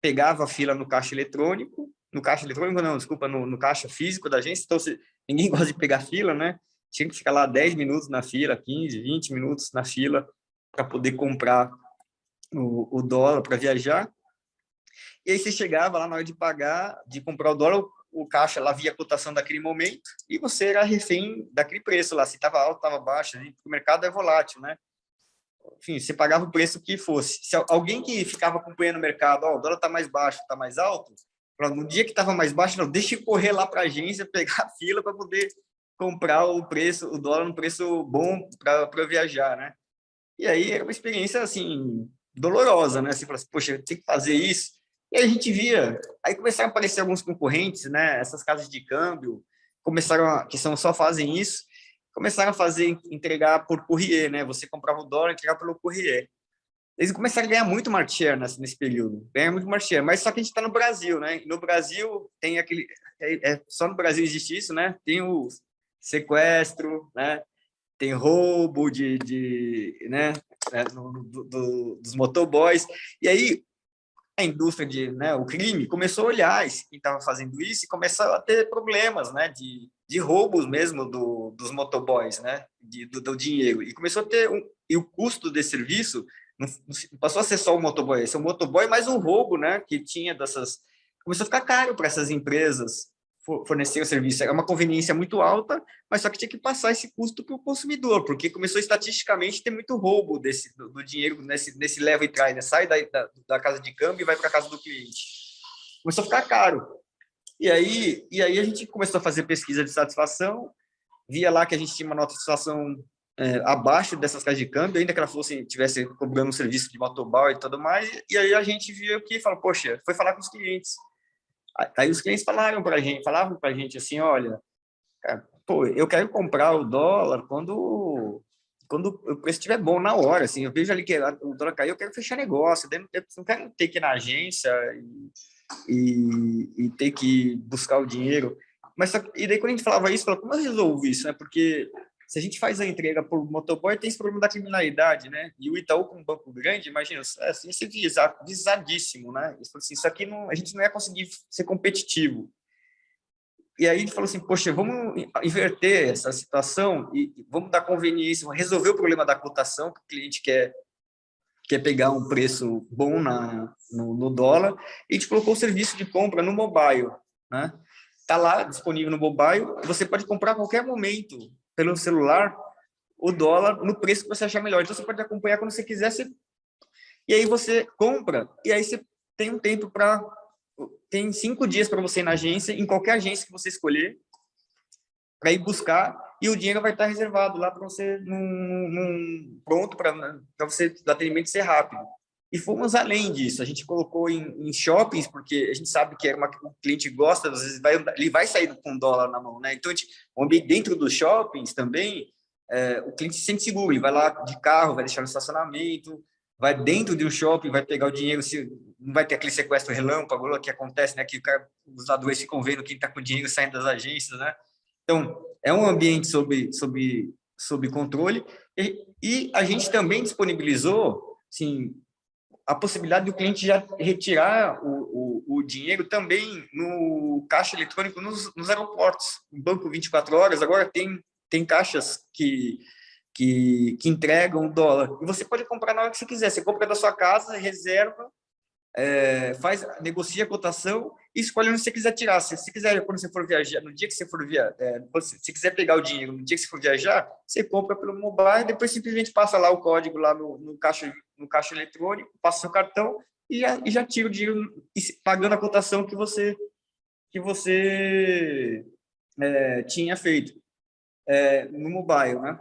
pegava a fila no caixa eletrônico não, desculpa, no caixa físico da agência, então ninguém gosta de pegar fila, né? Tinha que ficar lá 10 minutos na fila, 15, 20 minutos na fila para poder comprar o dólar para viajar. E aí você chegava lá na hora de pagar, de comprar o dólar, o caixa lá via a cotação daquele momento e você era refém daquele preço lá, se estava alto, estava baixo, o mercado é volátil, né? Enfim, você pagava o preço que fosse. Se alguém que ficava acompanhando o mercado, o dólar está mais baixo, está mais alto, no dia que estava mais baixo, não, deixa eu correr lá para a agência, pegar a fila para poder comprar o dólar no preço bom para viajar, né? E aí era uma experiência, assim, dolorosa, né? Você fala assim, poxa, eu tenho que fazer isso. E aí a gente via, aí começaram a aparecer alguns concorrentes, né? Essas casas de câmbio que só fazem isso, começaram a entregar por courrier, né? Você comprava o dólar e entregava pelo courrier. Eles começaram a ganhar muito market share nesse período, ganhar muito market share, mas só que a gente está no Brasil, né? E no Brasil tem só no Brasil existe isso, né? Tem o sequestro, né? Tem roubo né? Dos motoboys, e aí a indústria né, o crime começou a olhar quem estava fazendo isso e começou a ter problemas, né, de roubos mesmo dos motoboys, né, do dinheiro, e começou a ter e o custo desse serviço não passou a ser só o motoboy, esse é o motoboy mais um roubo, né, que tinha começou a ficar caro para essas empresas fornecer o serviço. Era uma conveniência muito alta, mas só que tinha que passar esse custo para o consumidor, porque começou estatisticamente a ter muito roubo do dinheiro nesse leva e traz, né? Sai da casa de câmbio e vai para a casa do cliente. Começou a ficar caro. E aí a gente começou a fazer pesquisa de satisfação, via lá que a gente tinha uma nota de satisfação abaixo dessas casas de câmbio, ainda que ela tivesse cobrando um serviço de motoboy e tudo mais, e aí a gente viu que falou, poxa, foi falar com os clientes. Aí os clientes falavam para a gente assim, olha, cara, pô, eu quero comprar o dólar quando o preço estiver bom na hora, assim, eu vejo ali que o dólar caiu, eu quero fechar negócio, eu não quero ter que ir na agência e ter que buscar o dinheiro. E daí quando a gente falava isso, como eu resolvo isso, né? Porque se a gente faz a entrega por motoboy, tem esse problema da criminalidade, né? E o Itaú, com um banco grande, imagina, assim, ser visadíssimo, né? Eles falaram assim, isso aqui a gente não ia conseguir ser competitivo. E aí ele falou assim, poxa, vamos inverter essa situação e vamos dar conveniência, vamos resolver o problema da cotação, que o cliente quer pegar um preço bom no dólar, e a gente colocou o serviço de compra no mobile, né? Está lá disponível no mobile, você pode comprar a qualquer momento pelo celular o dólar no preço que você achar melhor. Então, você pode acompanhar quando você quiser, e aí você compra, e aí você tem um tempo tem 5 dias para você ir na agência, em qualquer agência que você escolher, para ir buscar, e o dinheiro vai estar reservado lá para você, pronto para você, o atendimento ser rápido. E fomos além disso, a gente colocou em shoppings, porque a gente sabe que o cliente gosta, às vezes ele vai sair com dólar na mão, né? Então, dentro dos shoppings também, o cliente se sente seguro, ele vai lá de carro, vai deixar no estacionamento, vai dentro de um shopping, vai pegar o dinheiro, não vai ter aquele sequestro relâmpago que acontece, né? Que os ladrões ficam vendo quem está com o dinheiro saindo das agências, né? Então, é um ambiente sob controle, e a gente também disponibilizou, assim, a possibilidade do cliente já retirar o dinheiro também no caixa eletrônico nos aeroportos. O banco 24 horas agora tem tem caixas que entregam dólar. E você pode comprar na hora que você quiser. Você compra da sua casa, reserva, negocia a cotação e escolhe onde você quiser tirar. Se você quiser, quando você for viajar, no dia que você for viajar, se você quiser pegar o dinheiro no dia que você for viajar, você compra pelo mobile, depois simplesmente passa lá o código lá no caixa eletrônico, passa seu cartão e já tira o dinheiro pagando a cotação que você tinha feito no mobile, né?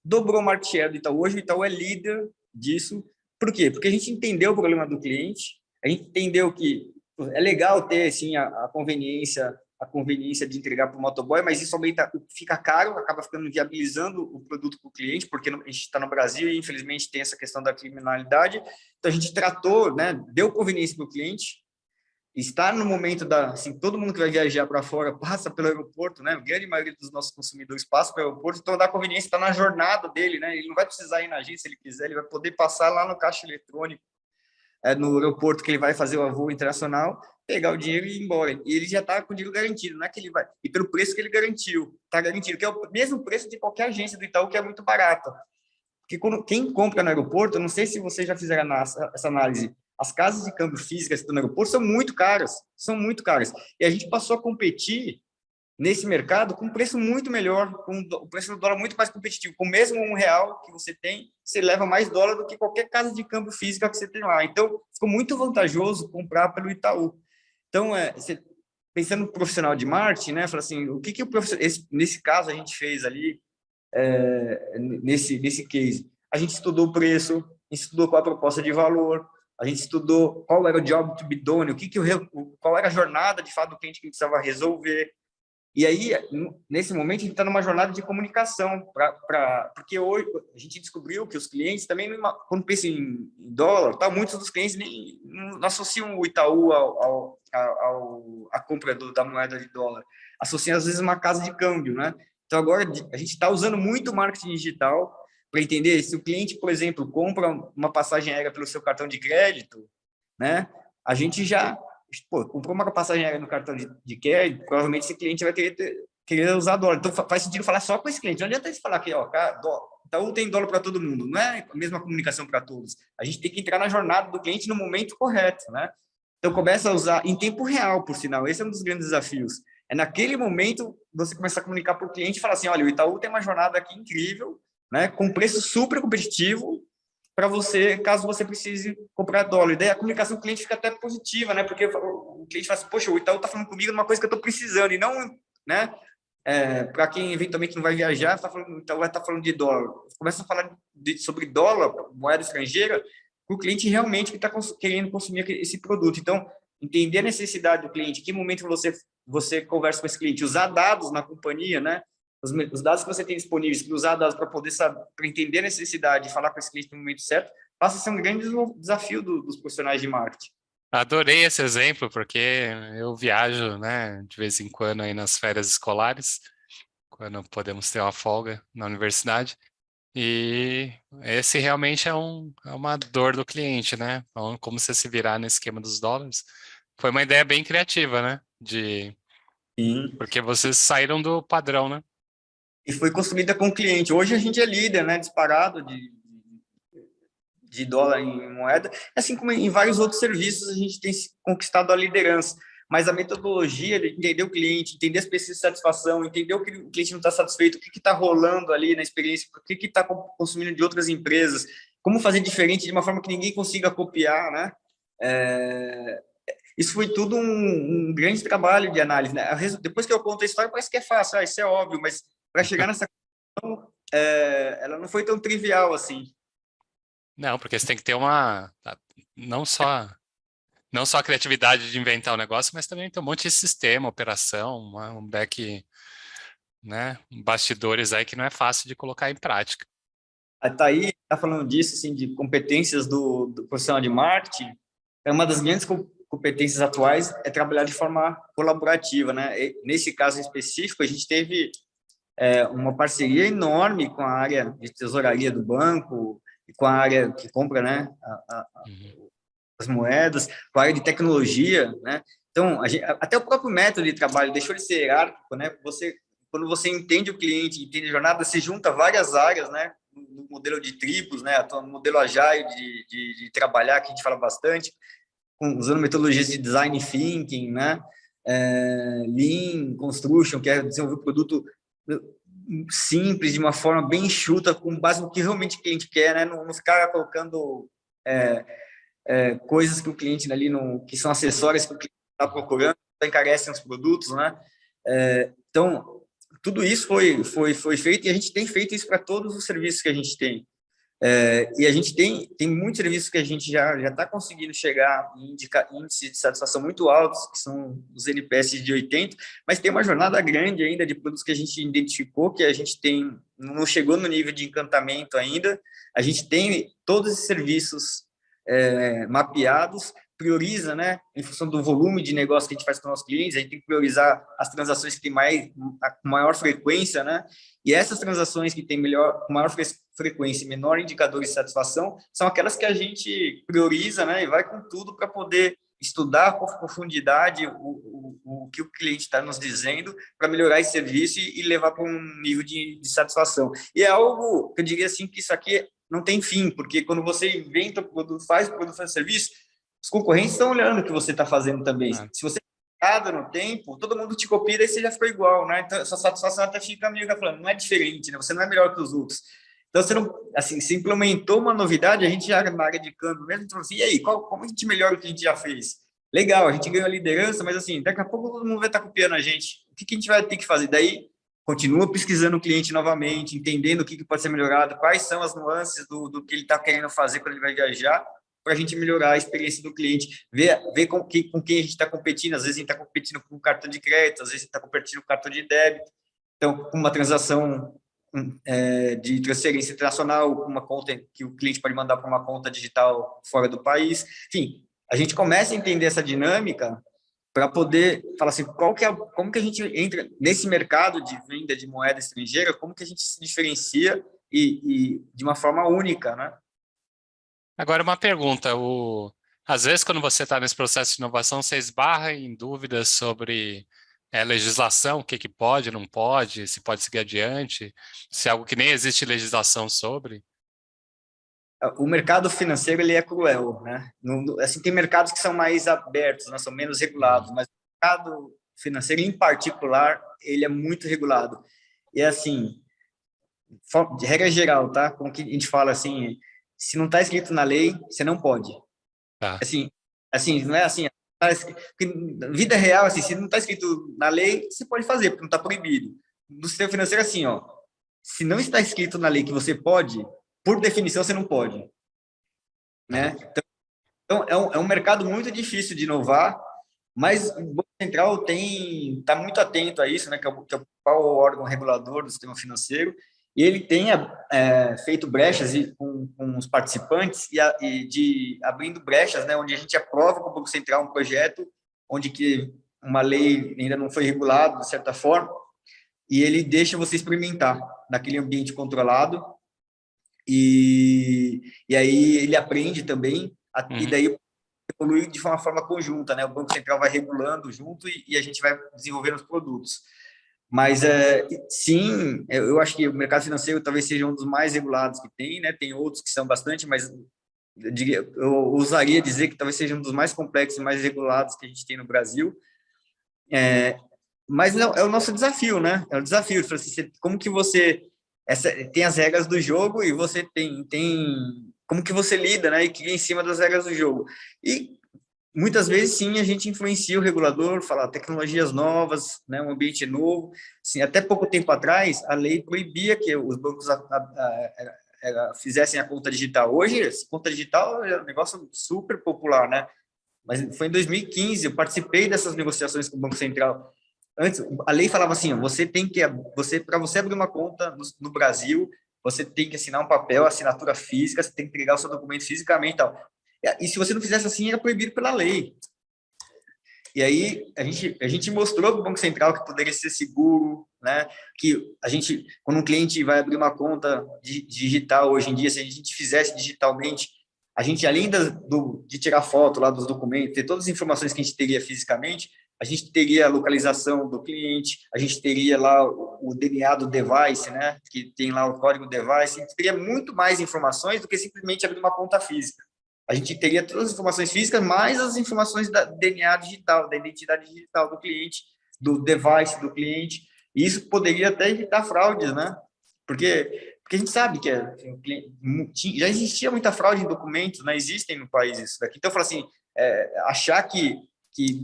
Dobrou o market share do Itaú. Hoje o Itaú é líder disso. Por quê? Porque a gente entendeu o problema do cliente, a gente entendeu que é legal ter sim, a conveniência de entregar para o motoboy, mas isso aumenta, fica caro, acaba ficando viabilizando o produto para o cliente, porque a gente está no Brasil e infelizmente tem essa questão da criminalidade. Então a gente tratou, né, deu conveniência para o cliente. Está no momento assim, todo mundo que vai viajar para fora passa pelo aeroporto, né? A grande maioria dos nossos consumidores passa pelo aeroporto, então dá conveniência, está na jornada dele, né? Ele não vai precisar ir na agência se ele quiser, ele vai poder passar lá no caixa eletrônico, no aeroporto que ele vai fazer o voo internacional, pegar o dinheiro e ir embora. E ele já está com o dinheiro garantido, não é que ele vai. E pelo preço que ele garantiu, está garantido, que é o mesmo preço de qualquer agência do Itaú, que é muito barato. Porque quem compra no aeroporto, eu não sei se vocês já fizeram essa análise, as casas de câmbio físicas do aeroporto são muito caras, E a gente passou a competir nesse mercado com um preço muito melhor, com o preço do dólar muito mais competitivo. Com o mesmo R$ 1 que você tem, você leva mais dólar do que qualquer casa de câmbio física que você tem lá. Então, ficou muito vantajoso comprar pelo Itaú. Então, pensando no profissional de marketing, né, fala assim, o que o profissional, nesse caso a gente fez ali, nesse case? A gente estudou o preço, a gente estudou qual a proposta de valor, a gente estudou qual era o job to be done, qual era a jornada de fato do cliente que a gente precisava resolver. E aí, nesse momento, a gente está numa jornada de comunicação, porque hoje a gente descobriu que os clientes também, quando pensam em dólar, muitos dos clientes nem não associam o Itaú à compra da moeda de dólar, associam às vezes uma casa de câmbio, né? Então, agora a gente está usando muito marketing digital para entender se o cliente, por exemplo, compra uma passagem aérea pelo seu cartão de crédito, né? A gente já comprou uma passagem aérea no cartão de crédito, provavelmente esse cliente vai querer usar dólar. Então, faz sentido falar só com esse cliente. Não adianta eles falar que, Itaú tem dólar para todo mundo. Não é a mesma comunicação para todos. A gente tem que entrar na jornada do cliente no momento correto, né? Então, começa a usar em tempo real, por sinal. Esse é um dos grandes desafios. É naquele momento você começa a comunicar para o cliente e falar assim, olha, o Itaú tem uma jornada aqui incrível, né, com preço super competitivo, para você, caso você precise comprar dólar. E daí a comunicação do cliente fica até positiva, né? Porque o cliente fala assim, poxa, o Itaú está falando comigo de uma coisa que eu estou precisando, e não, né? Para quem eventualmente não vai viajar, o Itaú vai estar falando de dólar. Começa a falar sobre dólar, moeda estrangeira, para o cliente realmente que está querendo consumir esse produto. Então, entender a necessidade do cliente, em que momento você conversa com esse cliente, usar dados na companhia, né? Os dados que você tem disponíveis, usar dados para poder saber, para entender a necessidade e falar com esse cliente no momento certo, passa a ser um grande desafio dos profissionais de marketing. Adorei esse exemplo, porque eu viajo, né, de vez em quando aí nas férias escolares, quando podemos ter uma folga na universidade, e esse realmente é uma dor do cliente, né? Então, como você se virar nesse esquema dos dólares. Foi uma ideia bem criativa, né? Sim. Porque vocês saíram do padrão, né? E foi construída com o cliente. Hoje a gente é líder, né, disparado de dólar em moeda, assim como em vários outros serviços a gente tem conquistado a liderança. Mas a metodologia de entender o cliente, entender as pesquisas de satisfação, entender o que o cliente não está satisfeito, o que está rolando ali na experiência, o que está consumindo de outras empresas, como fazer diferente de uma forma que ninguém consiga copiar, né? Isso foi tudo um grande trabalho de análise, né? Depois que eu conto a história, parece que é fácil, isso é óbvio, mas para chegar nessa conclusão, ela não foi tão trivial assim. Não, porque você tem que ter não só a criatividade de inventar o negócio, mas também ter um monte de sistema, operação, um back, né, bastidores aí que não é fácil de colocar em prática. A Thaí está falando disso, assim, de competências do profissional de marketing. É uma das grandes competências atuais é trabalhar de forma colaborativa, né? E, nesse caso específico, a gente teve uma parceria enorme com a área de tesouraria do banco e com a área que compra, né, as moedas, com a área de tecnologia, né? Então, até o próprio método de trabalho deixou de ser hierárquico, né? Você quando você entende o cliente, entende a jornada, você junta várias áreas, né? No modelo de tribos, né? No modelo agile de trabalhar, que a gente fala bastante, usando metodologias de design thinking, né? Lean Construction, que é desenvolver o produto simples, de uma forma bem enxuta, com base no que realmente o cliente quer, né? Não ficar colocando coisas que o cliente ali, que são acessórios que o cliente está procurando, encarecem os produtos, né? Então, tudo isso foi feito e a gente tem feito isso para todos os serviços que a gente tem. E a gente tem muitos serviços que a gente já está conseguindo chegar em índices de satisfação muito altos, que são os NPS de 80, mas tem uma jornada grande ainda de produtos que a gente identificou, que a gente não chegou no nível de encantamento ainda. A gente tem todos esses serviços mapeados, prioriza, né, em função do volume de negócio que a gente faz com os nossos clientes, a gente tem que priorizar as transações que têm maior frequência, né, e essas transações que têm maior frequência e menor indicador de satisfação são aquelas que a gente prioriza, né, e vai com tudo para poder estudar com profundidade o que o cliente está nos dizendo para melhorar esse serviço e levar para um nível de satisfação. E é algo que eu diria assim, que isso aqui não tem fim, porque quando você inventa o produto, faz o produto, faz o serviço, os concorrentes estão olhando o que você está fazendo também. Se você errado no tempo, todo mundo te copia, daí você já ficou igual, né? Então, sua satisfação até fica meio falando, não é diferente, né? Você não é melhor que os outros. Então, você não, assim, se implementou uma novidade, a gente já na área de câmbio mesmo, então assim, e aí, como a gente melhora o que a gente já fez? Legal, a gente ganhou a liderança, mas assim, daqui a pouco todo mundo vai estar copiando a gente. O que a gente vai ter que fazer? Daí, continua pesquisando o cliente novamente, entendendo o que pode ser melhorado, quais são as nuances do que ele está querendo fazer quando ele vai viajar, para a gente melhorar a experiência do cliente, ver com quem a gente está competindo. Às vezes a gente está competindo com cartão de crédito, às vezes a gente está competindo com cartão de débito. Então, uma transação de transferência internacional, uma conta que o cliente pode mandar para uma conta digital fora do país. Enfim, a gente começa a entender essa dinâmica para poder falar assim, como que a gente entra nesse mercado de venda de moeda estrangeira, como que a gente se diferencia e de uma forma única, né? Agora, uma pergunta. Às vezes, quando você está nesse processo de inovação, você esbarra em dúvidas sobre legislação, o que pode, não pode, se pode seguir adiante, se é algo que nem existe legislação sobre? O mercado financeiro ele é cruel, né? Assim, tem mercados que são mais abertos, né? São menos regulados, mas o mercado financeiro, em particular, ele é muito regulado. E, assim, de regra geral, tá? Como que a gente fala assim, se não está escrito na lei, você não pode. Tá. Assim, não é assim. Na vida real, assim, se não está escrito na lei, você pode fazer, porque não está proibido. No sistema financeiro, assim, ó, se não está escrito na lei que você pode, por definição, você não pode, né? Então é um mercado muito difícil de inovar, mas o Banco Central está muito atento a isso, né? Que é o principal órgão regulador do sistema financeiro, e ele tem feito brechas com os participantes abrindo brechas, né? Onde a gente aprova com o Banco Central um projeto onde que uma lei ainda não foi regulada de certa forma, e ele deixa você experimentar naquele ambiente controlado, e aí ele aprende também, e daí evoluir de uma forma conjunta, né? O Banco Central vai regulando junto e a gente vai desenvolvendo os produtos. Mas, sim, eu acho que o mercado financeiro talvez seja um dos mais regulados que tem, né? Tem outros que são bastante, mas eu ousaria dizer que talvez seja um dos mais complexos e mais regulados que a gente tem no Brasil. Mas não, é o nosso desafio, né? É o desafio. Como que você tem as regras do jogo e você tem como que você lida, né? E cria em cima das regras do jogo. E muitas vezes, sim, a gente influencia o regulador, falar tecnologias novas, né, um ambiente novo. Assim, até pouco tempo atrás, a lei proibia que os bancos fizessem a conta digital. Hoje, a conta digital é um negócio super popular, né? Mas foi em 2015, eu participei dessas negociações com o Banco Central. Antes, a lei falava assim, para você abrir uma conta no Brasil, você tem que assinar um papel, assinatura física, você tem que entregar o seu documento fisicamente e tal. E se você não fizesse assim, era proibido pela lei. E aí a gente mostrou para o Banco Central que poderia ser seguro, né? Que quando um cliente vai abrir uma conta digital hoje em dia, se a gente fizesse digitalmente, a gente, além de tirar foto lá dos documentos, ter todas as informações que a gente teria fisicamente, a gente teria a localização do cliente, a gente teria lá o DNA do device, né, que tem lá o código device, a gente teria muito mais informações do que simplesmente abrir uma conta física. A gente teria todas as informações físicas, mais as informações da DNA digital, da identidade digital do cliente, do device do cliente, e isso poderia até evitar fraudes, né? Porque a gente sabe que já existia muita fraude em documentos, né? Existem no país isso daqui. Então, eu falo assim, achar que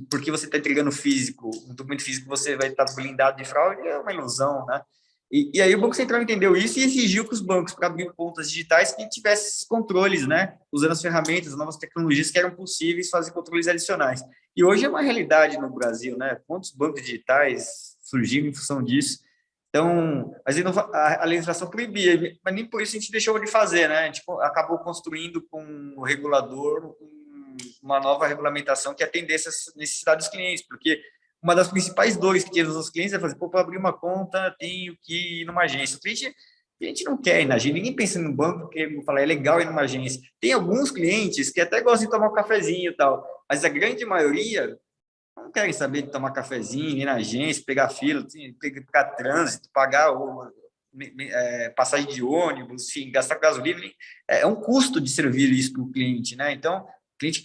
porque você está entregando físico, um documento físico, você vai estar blindado de fraude é uma ilusão, né? E aí o Banco Central entendeu isso e exigiu que os bancos, para abrir contas digitais, que tivessem esses controles, né? Usando as ferramentas, as novas tecnologias que eram possíveis fazer controles adicionais. E hoje é uma realidade no Brasil, né? Quantos bancos digitais surgiram em função disso? Então, a legislação proibia, mas nem por isso a gente deixou de fazer, né? A gente acabou construindo com o regulador uma nova regulamentação que atendesse essas necessidades dos clientes, porque uma das principais dores que tinha dos clientes é fazer, para abrir uma conta, tenho que ir numa agência. A gente não quer ir na agência, ninguém pensa no banco, porque fala, é legal ir numa agência. Tem alguns clientes que até gostam de tomar um cafezinho e tal, mas a grande maioria não querem saber de tomar cafezinho, ir na agência, pegar fila, pegar trânsito, pagar passagem de ônibus, enfim, gastar gasolina. É um custo de servir isso para o cliente, né? Então, o cliente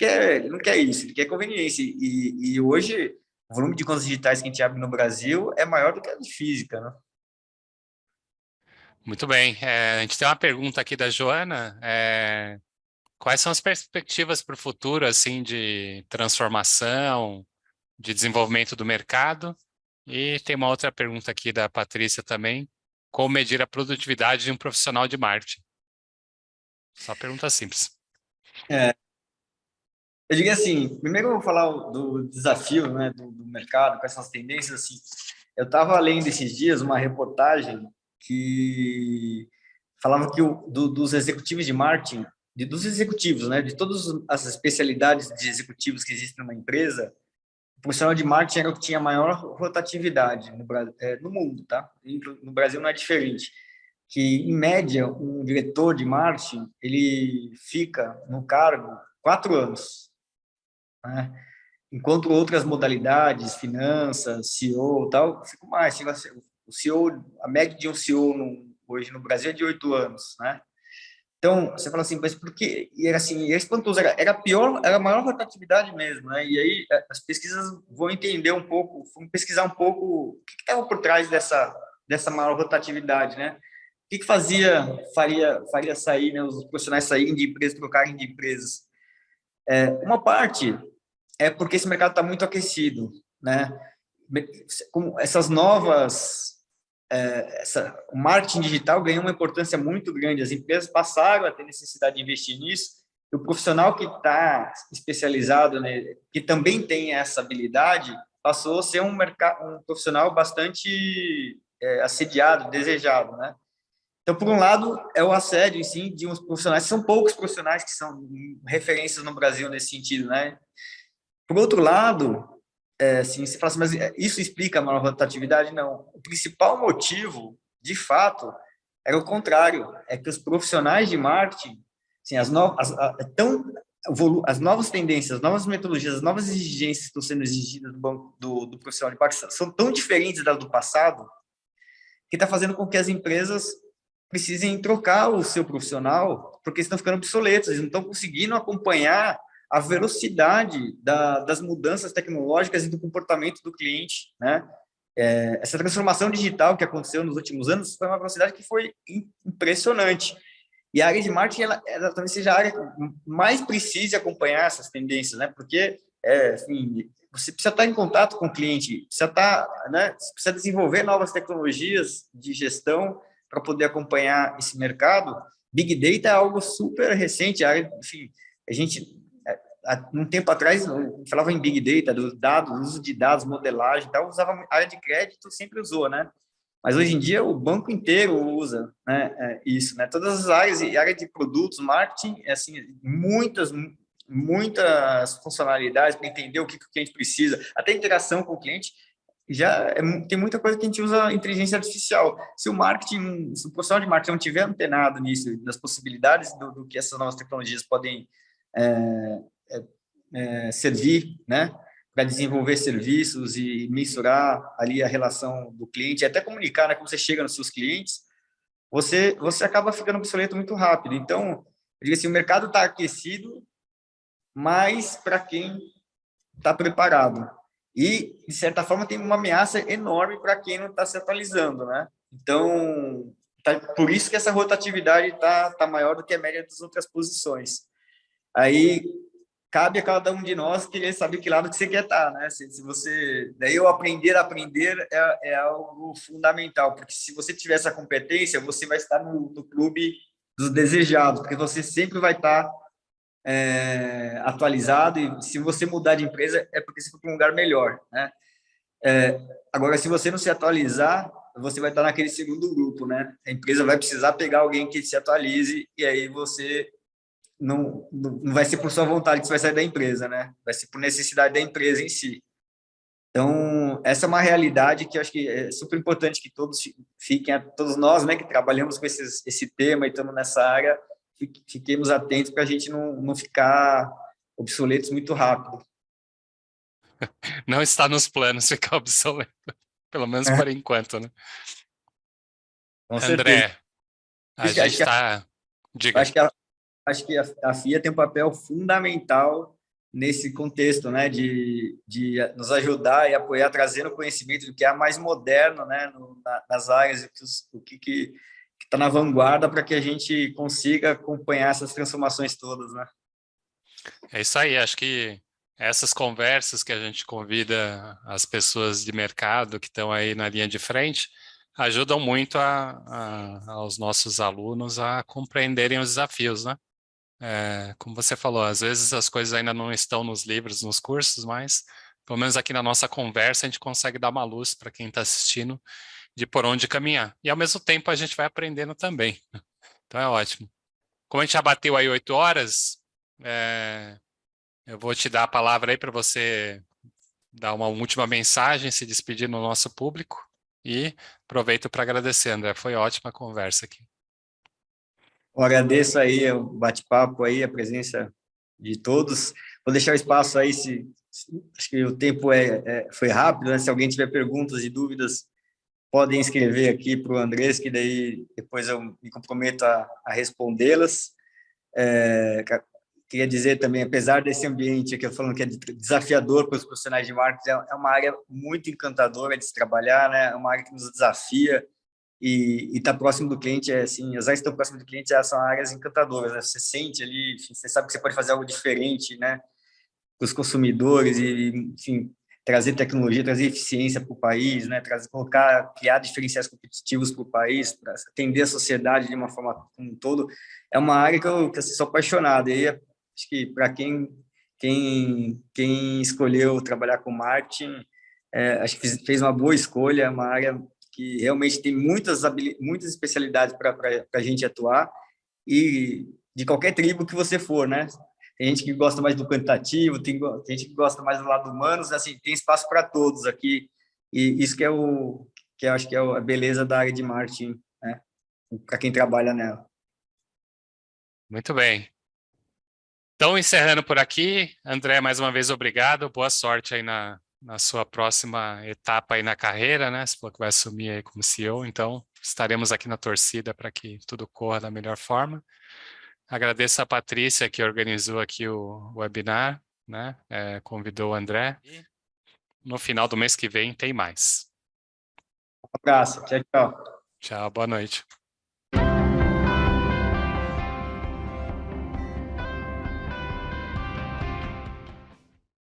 não quer isso, ele quer conveniência. E hoje, o volume de contas digitais que a gente abre no Brasil é maior do que a de física, né? Muito bem. A gente tem uma pergunta aqui da Joana. Quais são as perspectivas para o futuro, assim, de transformação, de desenvolvimento do mercado? E tem uma outra pergunta aqui da Patrícia também. Como medir a produtividade de um profissional de marketing? Só pergunta simples. Eu diria assim, primeiro eu vou falar do desafio, né, do mercado, com essas tendências, assim. Eu estava lendo esses dias uma reportagem que falava que dos executivos de marketing, dos executivos, né, de todas as especialidades de executivos que existem numa empresa, o profissional de marketing era o que tinha maior rotatividade no mundo, tá? No Brasil não é diferente. Que, em média, um diretor de marketing, ele fica no cargo 4 anos, né? Enquanto outras modalidades, finanças, CEO, tal, fica mais. O CEO, a média de um CEO hoje no Brasil é de 8 anos, né? Então, você fala assim, mas por quê? E era assim, era espantoso, era pior, era a maior rotatividade mesmo, né? E aí as pesquisas vão entender um pouco, vão pesquisar um pouco o que estava por trás dessa maior rotatividade, né? O que faria sair, né, os profissionais saírem de empresas, trocarem de empresas? Uma parte é porque esse mercado está muito aquecido, né? Com essas novas, o marketing digital ganhou uma importância muito grande. As empresas passaram a ter necessidade de investir nisso. E o profissional que está especializado, né, que também tem essa habilidade, passou a ser um profissional bastante assediado, desejado, né? Então, por um lado, é o assédio, sim, de uns profissionais. São poucos profissionais que são referências no Brasil nesse sentido, né? Por outro lado, assim, você fala assim, mas isso explica a maior rotatividade? Não. O principal motivo, de fato, era o contrário, é que os profissionais de marketing, assim, as novas tendências, as novas metodologias, as novas exigências que estão sendo exigidas do profissional de marketing são tão diferentes das do passado, que está fazendo com que as empresas precisem trocar o seu profissional, porque estão ficando obsoletos, eles não estão conseguindo acompanhar a velocidade das mudanças tecnológicas e do comportamento do cliente, né? Essa transformação digital que aconteceu nos últimos anos foi uma velocidade que foi impressionante. E a área de marketing, ela talvez seja a área que mais precise acompanhar essas tendências, né? Porque, enfim, você precisa estar em contato com o cliente, precisa estar, né? Você precisa desenvolver novas tecnologias de gestão para poder acompanhar esse mercado. Big Data é algo super recente, enfim, a gente há um tempo atrás falava em Big Data, dos dados, uso de dados, modelagem, tal, usava a área de crédito, sempre usou, né? Mas hoje em dia o banco inteiro usa, né, isso, né? Todas as áreas, e área de produtos, marketing, assim, muitas funcionalidades para entender o que o cliente precisa, até interação com o cliente, tem muita coisa que a gente usa inteligência artificial. Se o profissional de marketing não tiver antenado nisso, das possibilidades do que essas novas tecnologias podem servir, né, para desenvolver serviços e mensurar ali a relação do cliente, e até comunicar, né, como você chega nos seus clientes, você acaba ficando obsoleto muito rápido. Então, eu digo assim, o mercado está aquecido, mas para quem está preparado. E, de certa forma, tem uma ameaça enorme para quem não está se atualizando, né? Então, por isso que essa rotatividade tá maior do que a média das outras posições. Aí, cabe a cada um de nós querer saber que lado que você quer estar, né? Se você... Daí, o aprender a aprender é algo fundamental, porque se você tiver essa competência, você vai estar no clube dos desejados, porque você sempre vai estar atualizado, e se você mudar de empresa é porque você foi para um lugar melhor, né? Agora, se você não se atualizar, você vai estar naquele segundo grupo, né? A empresa vai precisar pegar alguém que se atualize, e aí você não vai ser por sua vontade que você vai sair da empresa, né? Vai ser por necessidade da empresa em si. Então, essa é uma realidade que eu acho que é super importante que todos fiquem, todos nós, né, que trabalhamos com esse tema e estamos nessa área, fiquemos atentos para a gente não ficar obsoletos muito rápido. Não está nos planos ficar obsoleto, pelo menos por enquanto, né? Com certeza. André, a gente está... Diga. Acho que a FIA tem um papel fundamental nesse contexto, né, de nos ajudar e apoiar, trazendo conhecimento do que é mais moderno, né, nas áreas, o que está na vanguarda para que a gente consiga acompanhar essas transformações todas, né? É isso aí, acho que essas conversas que a gente convida as pessoas de mercado que estão aí na linha de frente ajudam muito aos nossos alunos a compreenderem os desafios, né? Como você falou, às vezes as coisas ainda não estão nos livros, nos cursos, mas pelo menos aqui na nossa conversa a gente consegue dar uma luz para quem está assistindo de por onde caminhar. E ao mesmo tempo a gente vai aprendendo também. Então é ótimo. Como a gente já bateu aí 8 horas, eu vou te dar a palavra aí para você dar uma última mensagem, se despedir no nosso público e aproveito para agradecer, André. Foi ótima a conversa aqui. Eu agradeço aí o bate-papo aí, a presença de todos. Vou deixar o espaço aí, acho que o tempo foi rápido, né? Se alguém tiver perguntas e dúvidas, podem escrever aqui para o Andrés, que daí depois eu me comprometo a respondê-las. Queria dizer também, apesar desse ambiente que eu falando que é desafiador para os profissionais de marketing, é uma área muito encantadora de se trabalhar, né? É uma área que nos desafia, e estar próximo do cliente assim, as áreas que estão próximas do cliente são áreas encantadoras, né? Você sente ali, enfim, você sabe que você pode fazer algo diferente, né, para os consumidores e, enfim, trazer tecnologia, trazer eficiência para o país, né, criar diferenciais competitivos para o país, para atender a sociedade de uma forma como um todo. É uma área que eu sou apaixonado, e aí, acho que para quem escolheu trabalhar com marketing, acho que fez uma boa escolha. É uma área que realmente tem muitas especialidades para a gente atuar, e de qualquer tribo que você for, né? Tem gente que gosta mais do quantitativo, tem gente que gosta mais do lado humano, assim, tem espaço para todos aqui, e isso que eu acho que é a beleza da área de marketing, né? Para quem trabalha nela. Muito bem. Então, encerrando por aqui, André, mais uma vez, obrigado. Boa sorte aí na sua próxima etapa aí na carreira, né? Você falou que vai assumir aí como CEO, então estaremos aqui na torcida para que tudo corra da melhor forma. Agradeço a Patrícia que organizou aqui o webinar, né? Convidou o André. E no final do mês que vem tem mais. Um abraço, tchau, tchau. Tchau, boa noite.